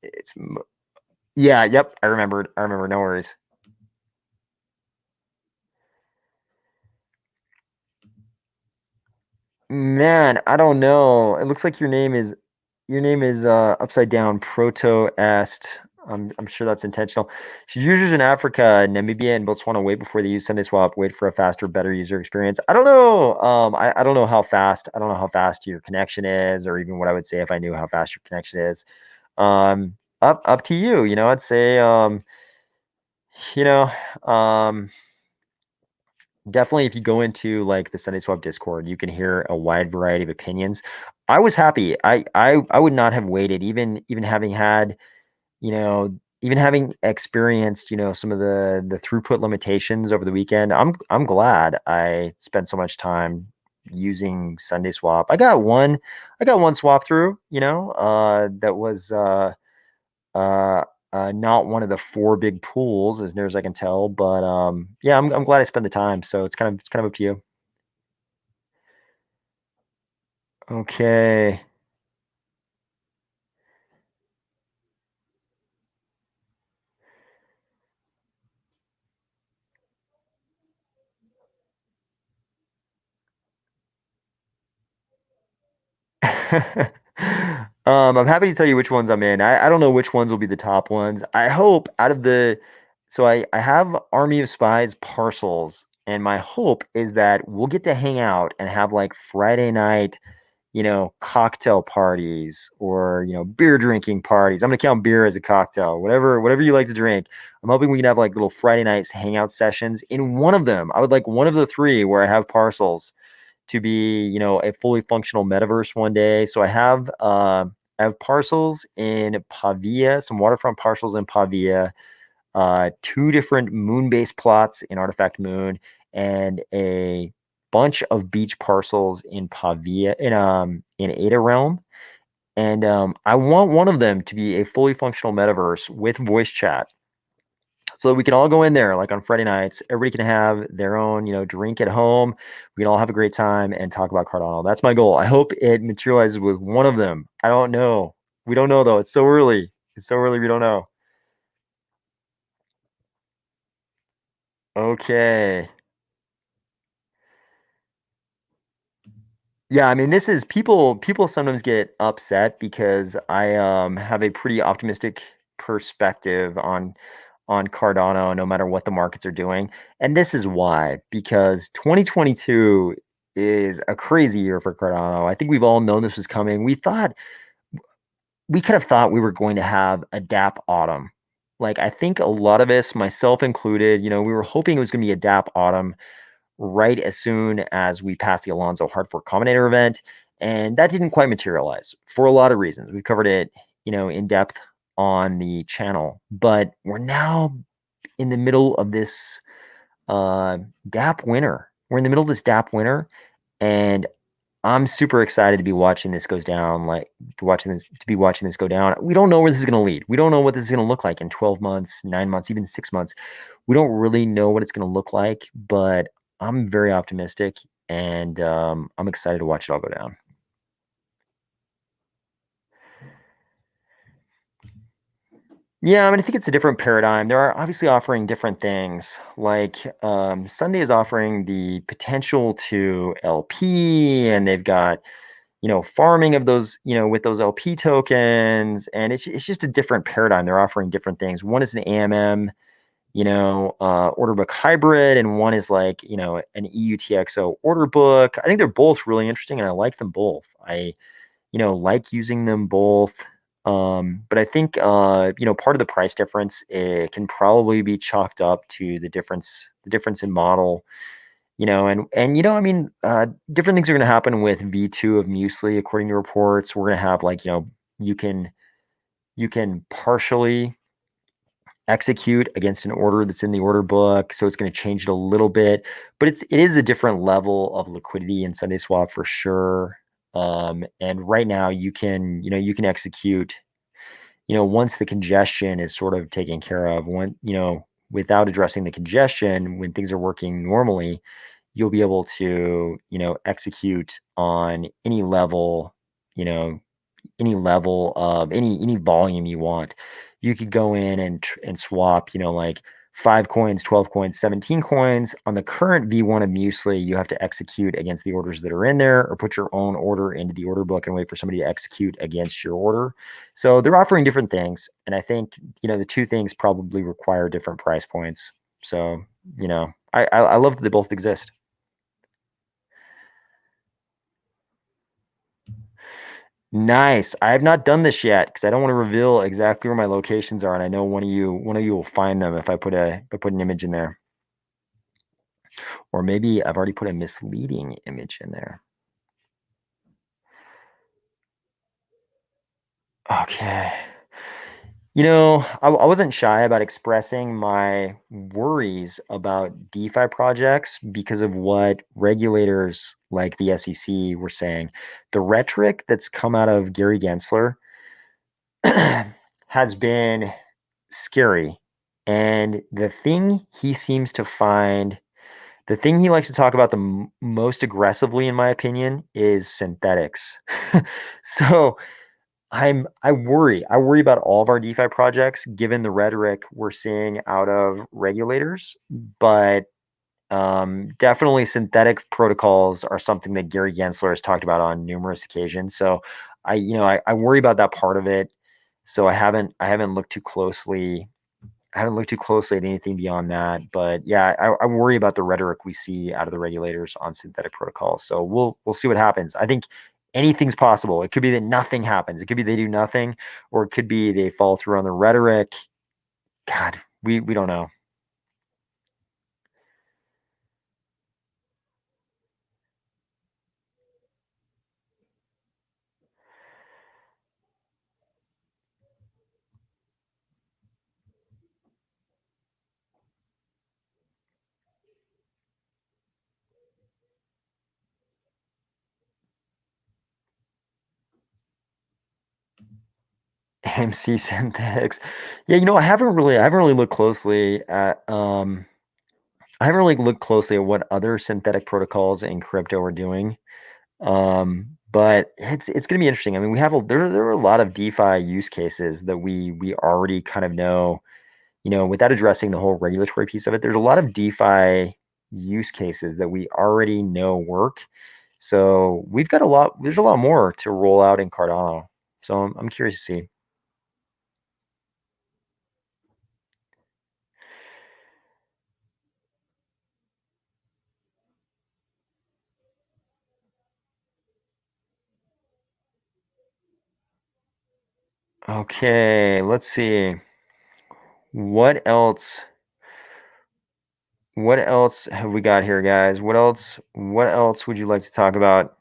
it's Yeah, yep. I remembered. I remember. No worries. Man, I don't know. It looks like your name is upside down. Proto est. I'm sure that's intentional. Should users in Africa, Namibia, and Botswana wait before they use Sundayswap? Wait for a faster, better user experience. I don't know. I don't know how fast. I don't know how fast your connection is, or even what I would say if I knew how fast your connection is. Up to you. I'd say you know, um, Definitely, if you go into like the Sundayswap Discord, you can hear a wide variety of opinions. I was happy. I would not have waited, even having had, even having experienced, some of the throughput limitations over the weekend. I'm glad I spent so much time using SundaySwap. I got one swap through, that was uh, not one of the four big pools, as near as I can tell. But yeah, I'm glad I spent the time. So it's kind of up to you. Okay. I'm happy to tell you which ones I'm in. I don't know which ones will be the top ones. I hope out of the so I have Army of Spies parcels, and my hope is that we'll get to hang out and have like Friday night, cocktail parties or, beer drinking parties. I'm gonna count beer as a cocktail, whatever you like to drink. I'm hoping we can have like little Friday nights hangout sessions. In one of them, I would like one of the three where I have parcels to be, a fully functional metaverse one day. So I have parcels in Pavia, some waterfront parcels in Pavia, two different moon-based plots in Artifact Moon, and a bunch of beach parcels in Pavia in Ada Realm. And I want one of them to be a fully functional metaverse with voice chat, so that we can all go in there like on Friday nights. Everybody can have their own, drink at home. We can all have a great time and talk about Cardano. That's my goal. I hope it materializes with one of them. I don't know. We don't know though. It's so early. It's so early. We don't know. Okay. Yeah, I mean, this is people sometimes get upset because I have a pretty optimistic perspective on Cardano no matter what the markets are doing. And this is why, because 2022 is a crazy year for Cardano. I think we've all known this was coming. We could have thought we were going to have a dApp autumn. Like I think a lot of us, myself included, we were hoping it was going to be a dApp autumn right as soon as we passed the Alonzo Hard Fork Combinator event. And that didn't quite materialize for a lot of reasons. We've covered it, in depth on the channel. But we're now in the middle of this dApp winter. We're in the middle of this dApp winter, and I'm super excited to be watching this goes down. Like to be watching this go down. We don't know where this is going to lead. We don't know what this is going to look like in 12 months, 9 months, even 6 months. We don't really know what it's going to look like, but I'm very optimistic, and I'm excited to watch it all go down. Yeah, I mean, I think it's a different paradigm. They're obviously offering different things. Like Sunday is offering the potential to LP, and they've got, farming of those, with those LP tokens, and it's just a different paradigm. They're offering different things. One is an AMM, order book hybrid, and one is like, an EUTXO order book. I think they're both really interesting, and I like them both. I like using them both. But I think part of the price difference, it can probably be chalked up to the difference in model. I mean, different things are going to happen with V2 of Muesli, according to reports. We're going to have like, you can partially execute against an order that's in the order book, so it's going to change it a little bit, but it is a different level of liquidity in SundaysSwap for sure. And right now you can execute, once the congestion is sort of taken care of, without addressing the congestion, when things are working normally, you'll be able to, execute on you know, any level of any volume you want. You could go in and swap, like 5 coins, 12 coins, 17 coins. On the current V1 of Muesli, you have to execute against the orders that are in there, or put your own order into the order book and wait for somebody to execute against your order. So they're offering different things. And I think, the two things probably require different price points. So, I love that they both exist. Nice. I have not done this yet because I don't want to reveal exactly where my locations are, and I know one of you will find them if I put an image in there. Or maybe I've already put a misleading image in there. Okay. I wasn't shy about expressing my worries about DeFi projects because of what regulators like the SEC were saying. The rhetoric that's come out of Gary Gensler has been scary. And the thing he likes to talk about the most aggressively, in my opinion, is synthetics. So I worry about all of our DeFi projects given the rhetoric we're seeing out of regulators, but definitely synthetic protocols are something that Gary Gensler has talked about on numerous occasions. So I worry about that part of it. So I haven't looked too closely. I haven't looked too closely at anything beyond that. But yeah, I worry about the rhetoric we see out of the regulators on synthetic protocols. So we'll see what happens. I think anything's possible. It could be that nothing happens. It could be they do nothing, or it could be they follow through on the rhetoric. God, we don't know. MC synthetics. Yeah, I haven't really looked closely at I haven't really looked closely at what other synthetic protocols in crypto are doing. But it's gonna be interesting. I mean, there are a lot of DeFi use cases that we already kind of know, without addressing the whole regulatory piece of it. There's a lot of DeFi use cases that we already know work. So there's a lot more to roll out in Cardano. So I'm curious to see. Okay, let's see. What else? What else have we got here, guys? What else would you like to talk about?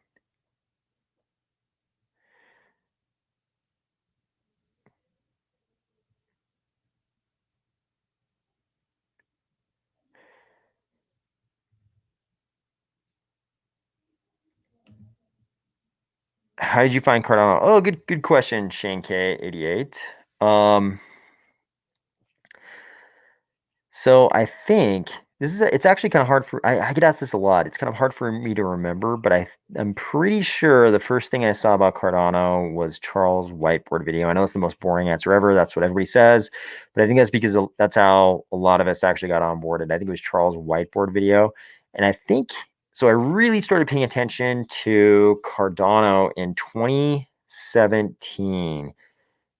How did you find Cardano? Oh, good question, Shane K88. Um, so I think it's actually kind of hard I get asked this a lot. It's kind of hard for me to remember, but I'm pretty sure the first thing I saw about Cardano was Charles' whiteboard video. I know it's the most boring answer ever. That's what everybody says, but I think that's because that's how a lot of us actually got onboarded. I think it was Charles' whiteboard video, and I think so. I really started paying attention to Cardano in 2017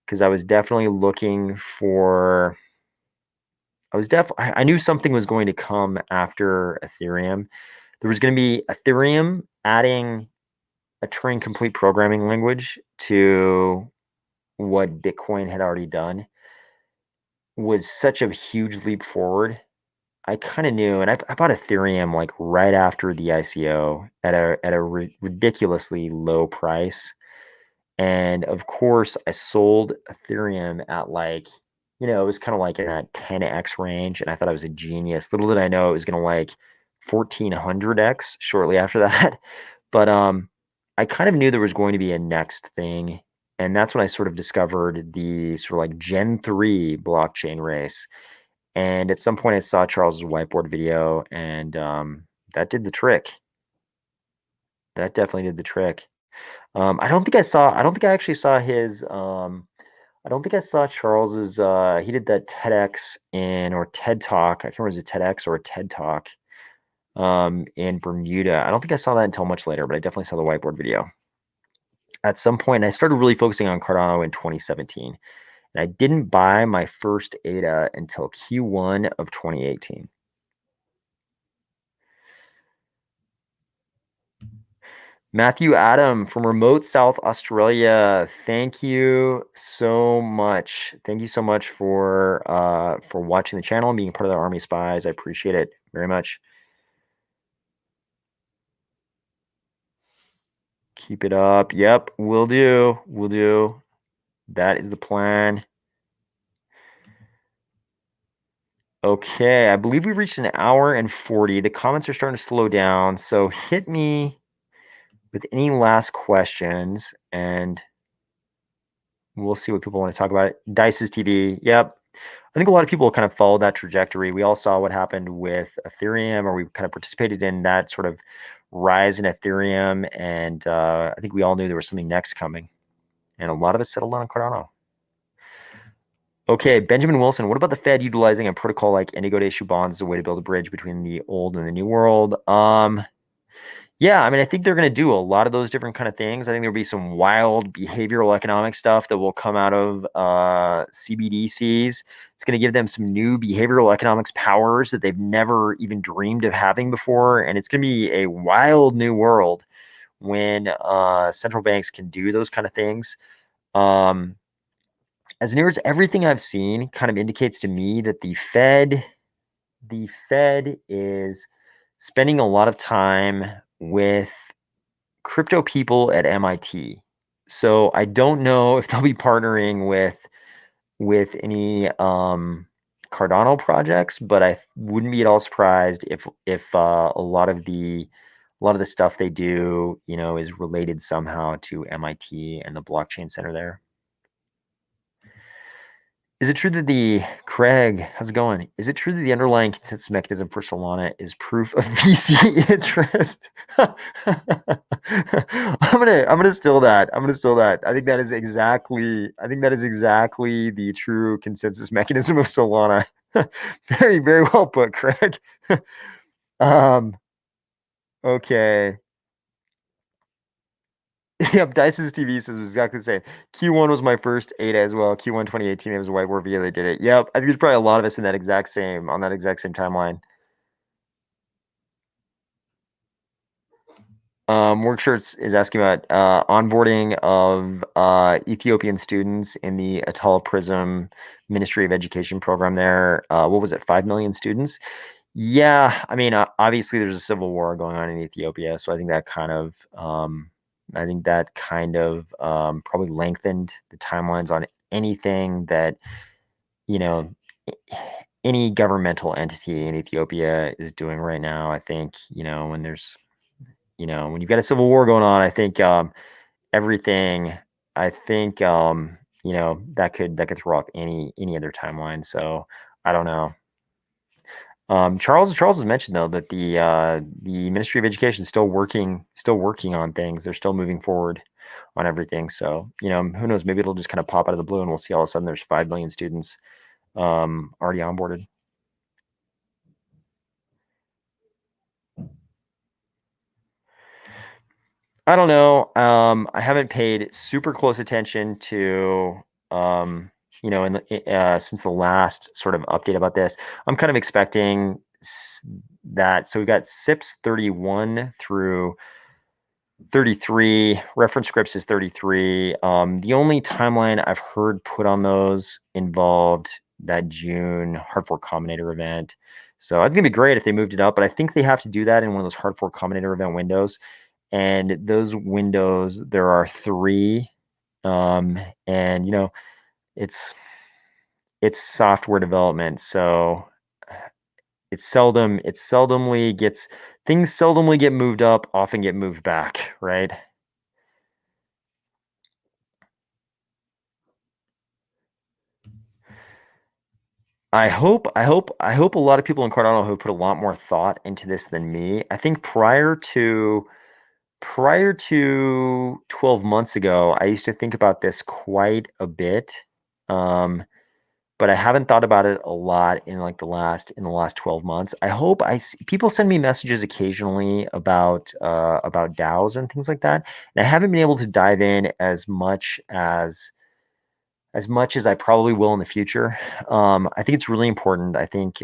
because I was definitely looking for I knew something was going to come after Ethereum. There was going to be Ethereum adding a Turing complete programming language to what Bitcoin had already done was such a huge leap forward. I kind of knew, and I bought Ethereum like right after the ICO at a ridiculously low price. And of course, I sold Ethereum at like, it was kind of like in that 10x range. And I thought I was a genius. Little did I know it was going to like 1400x shortly after that. But I kind of knew there was going to be a next thing. And that's when I sort of discovered the sort of like Gen 3 blockchain race. And at some point, I saw Charles's whiteboard video, and that did the trick. That definitely did the trick. I don't think I actually saw his I don't think I saw Charles's he did that TEDx or TED Talk. I can't remember if it was a TEDx or a TED Talk in Bermuda. I don't think I saw that until much later, but I definitely saw the whiteboard video. At some point, I started really focusing on Cardano in 2017. And I didn't buy my first ADA until Q1 of 2018. Matthew Adam from remote South Australia. Thank you so much. Thank you so much for watching the channel and being part of the Army Spies. I appreciate it very much. Keep it up. Yep, will do. Will do. That is the plan. Okay, I believe we reached an hour and 40. The comments are starting to slow down, so hit me with any last questions, and we'll see what people want to talk about. Dice's TV. Yep. I think a lot of people kind of follow that trajectory. We all saw what happened with Ethereum, or we kind of participated in that sort of rise in Ethereum, and I think we all knew there was something next coming, and a lot of it settled on Cardano. Okay, Benjamin Wilson, what about the Fed utilizing a protocol like Indigo to issue bonds as a way to build a bridge between the old and the new world? Yeah, I mean, I think they're going to do a lot of those different kind of things. I think there'll be some wild behavioral economic stuff that will come out of CBDCs. It's going to give them some new behavioral economics powers that they've never even dreamed of having before. And it's going to be a wild new world when central banks can do those kind of things. As near as everything I've seen kind of indicates to me that the Fed is spending a lot of time with crypto people at MIT. So I don't know if they'll be partnering with any Cardano projects, but I wouldn't be at all surprised if a lot of the stuff they do, is related somehow to MIT and the blockchain center there. Is it true that Craig, how's it going? Is it true that the underlying consensus mechanism for Solana is proof of VC interest? I'm gonna steal that. I'm gonna steal that. I think that is exactly the true consensus mechanism of Solana. Very, very well put, Craig. um, okay. Yep, Dice's TV says it was exactly the same. Q1 was my first ADA as well. Q1 2018, it was a whiteboard video. They did it. Yep, I think there's probably a lot of us in that exact same timeline. Workshirts is asking about onboarding of Ethiopian students in the Atal Prism Ministry of Education program there. What was it, 5 million students? Yeah, I mean, obviously there's a civil war going on in Ethiopia, so I think that kind of probably lengthened the timelines on anything that, you know, any governmental entity in Ethiopia is doing right now. I think, when you've got a civil war going on, I think everything, I think, that could throw off any other timeline. So I don't know. Charles has mentioned though that the Ministry of Education is still working on things. They're still moving forward on everything. So who knows? Maybe it'll just kind of pop out of the blue, and we'll see all of a sudden there's 5 million students already onboarded. I don't know. I haven't paid super close attention to since the last sort of update about this. I'm kind of expecting that. So we got SIPs 31 through 33. Reference scripts is 33. The only timeline I've heard put on those involved that June hard fork combinator event. So I think it'd be great if they moved it up, but I think they have to do that in one of those hard fork combinator event windows. And those windows, there are 3. And it's software development, so things seldomly get moved up, often get moved back, right? I hope a lot of people in Cardano have put a lot more thought into this than me. I think prior to 12 months ago, I used to think about this quite a bit. But I haven't thought about it a lot in the last 12 months. I hope people send me messages occasionally about DAOs and things like that. And I haven't been able to dive in as much as I probably will in the future. I think it's really important. I think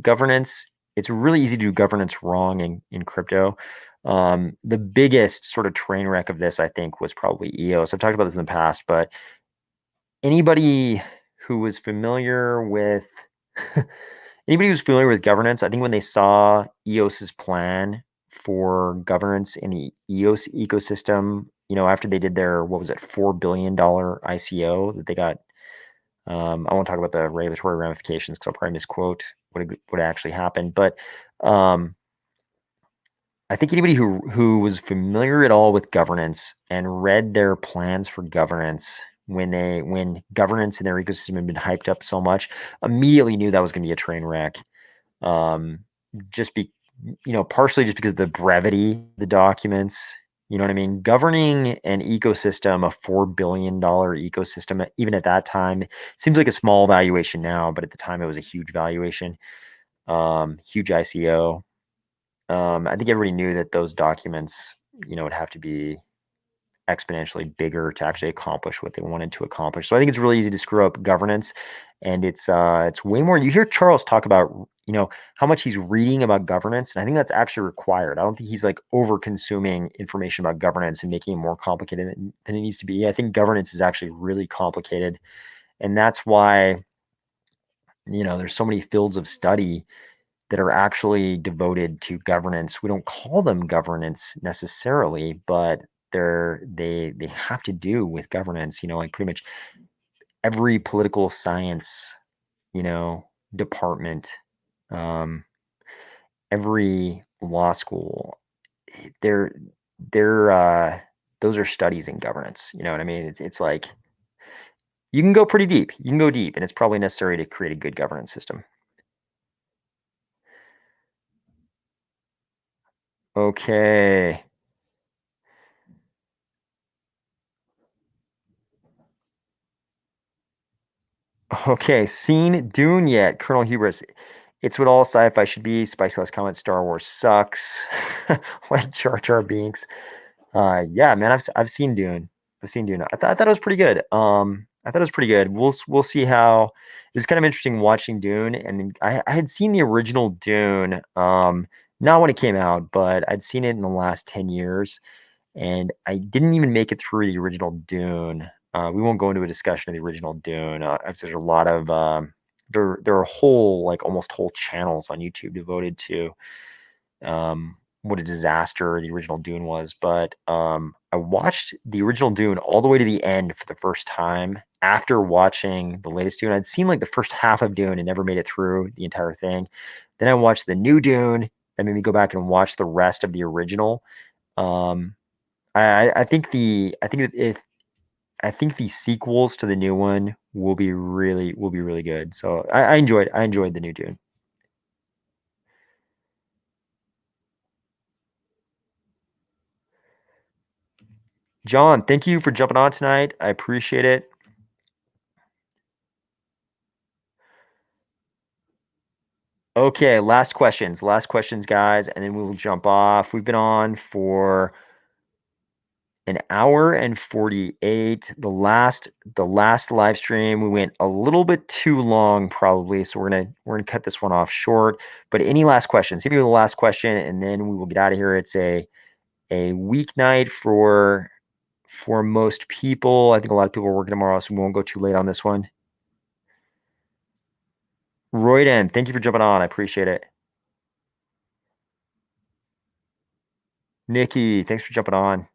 governance. It's really easy to do governance wrong in crypto. The biggest sort of train wreck of this, I think, was probably EOS. I've talked about this in the past, but anybody who was familiar with governance, I think when they saw EOS's plan for governance in the EOS ecosystem. After they did their, what was it, $4 billion ICO that they got. I won't talk about the regulatory ramifications because I'll probably misquote what actually happened. But I think anybody who was familiar at all with governance and read their plans for governance when governance in their ecosystem had been hyped up so much, immediately knew that was going to be a train wreck. Just partially just because of the brevity of the documents. You know what I mean? Governing an ecosystem, a $4 billion ecosystem, even at that time, seems like a small valuation now, but at the time it was a huge valuation, huge ICO. I think everybody knew that those documents, would have to be exponentially bigger to actually accomplish what they wanted to accomplish. So I think it's really easy to screw up governance, and it's way more. You hear Charles talk about how much he's reading about governance, and I think that's actually required. I don't think he's like over consuming information about governance and making it more complicated than it needs to be. I think governance is actually really complicated, and that's why there's so many fields of study that are actually devoted to governance. We don't call them governance necessarily, but they have to do with governance. Like pretty much every political science, department, every law school, they're those are studies in governance. You know what I mean? It's like you can go pretty deep. You can go deep, and it's probably necessary to create a good governance system. Okay. Okay, seen Dune yet? Colonel Hubris. It's what all sci-fi should be. Spicy last comment. Star Wars sucks. Like Jar Jar Binks. Yeah, man, I've seen Dune. I've seen Dune. I thought it was pretty good. I thought it was pretty good. We'll see how. It was kind of interesting watching Dune, and I had seen the original Dune. Not when it came out, but I'd seen it in the last 10 years, and I didn't even make it through the original Dune. We won't go into a discussion of the original Dune. There's a lot of there are whole like almost whole channels on YouTube devoted to what a disaster the original Dune was. But I watched the original Dune all the way to the end for the first time after watching the latest Dune. I'd seen like the first half of Dune and never made it through the entire thing. Then I watched the new Dune. That made me go back and watch the rest of the original. Um, I think I think the sequels to the new one will be really good. So I enjoyed the new Dune. John, thank you for jumping on tonight. I appreciate it. Okay, last questions, guys, and then we will jump off. We've been on for an hour and 48. The last live stream, we went a little bit too long, probably. So we're gonna cut this one off short. But any last questions? Hit me with the last question, and then we will get out of here. It's a weeknight for most people. I think a lot of people are working tomorrow, so we won't go too late on this one. Royden, thank you for jumping on. I appreciate it. Nikki, thanks for jumping on.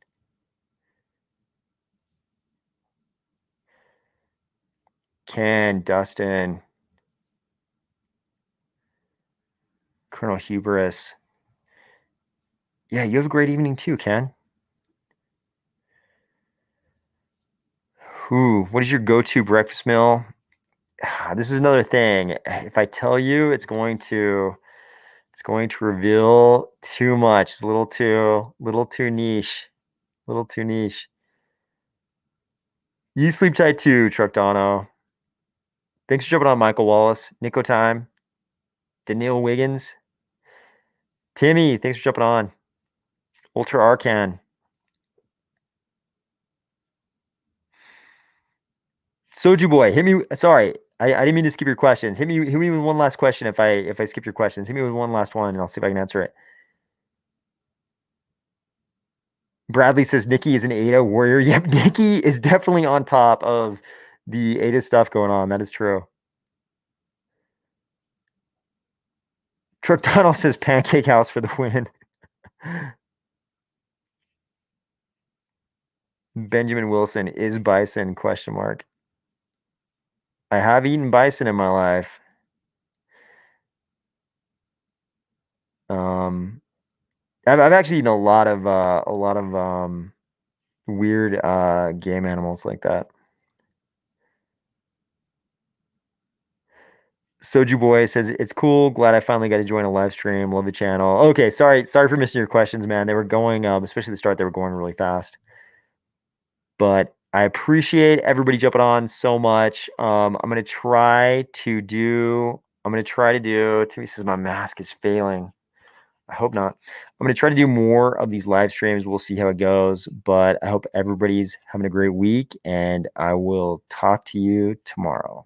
Ken, Dustin, Colonel Hubris. Yeah, you have a great evening too, Ken. What is your go-to breakfast meal? This is another thing. If I tell you, it's going to reveal too much. It's a little too niche. A little too niche. You sleep tight too, Truck Dono. Thanks for jumping on, Michael Wallace. Nico Time. Daniil Wiggins. Timmy, thanks for jumping on. Ultra Arcan. Soju Boy, hit me. Sorry, I didn't mean to skip your questions. Hit me with one last question if I skip your questions. Hit me with one last one, and I'll see if I can answer it. Bradley says Nikki is an ADA warrior. Yep, Nikki is definitely on top of the ADA stuff going on. That is true. Truck Tunnel says Pancake House for the win. Benjamin Wilson is bison question mark. I have eaten bison in my life. I've actually eaten a lot of weird game animals like that. Soju Boy says it's cool. Glad I finally got to join a live stream. Love the channel. Okay, sorry for missing your questions, man. They were going, especially the start. They were going really fast. But I appreciate everybody jumping on so much. I'm gonna try to do. Timmy says my mask is failing. I hope not. I'm going to try to do more of these live streams. We'll see how it goes. But I hope everybody's having a great week, and I will talk to you tomorrow.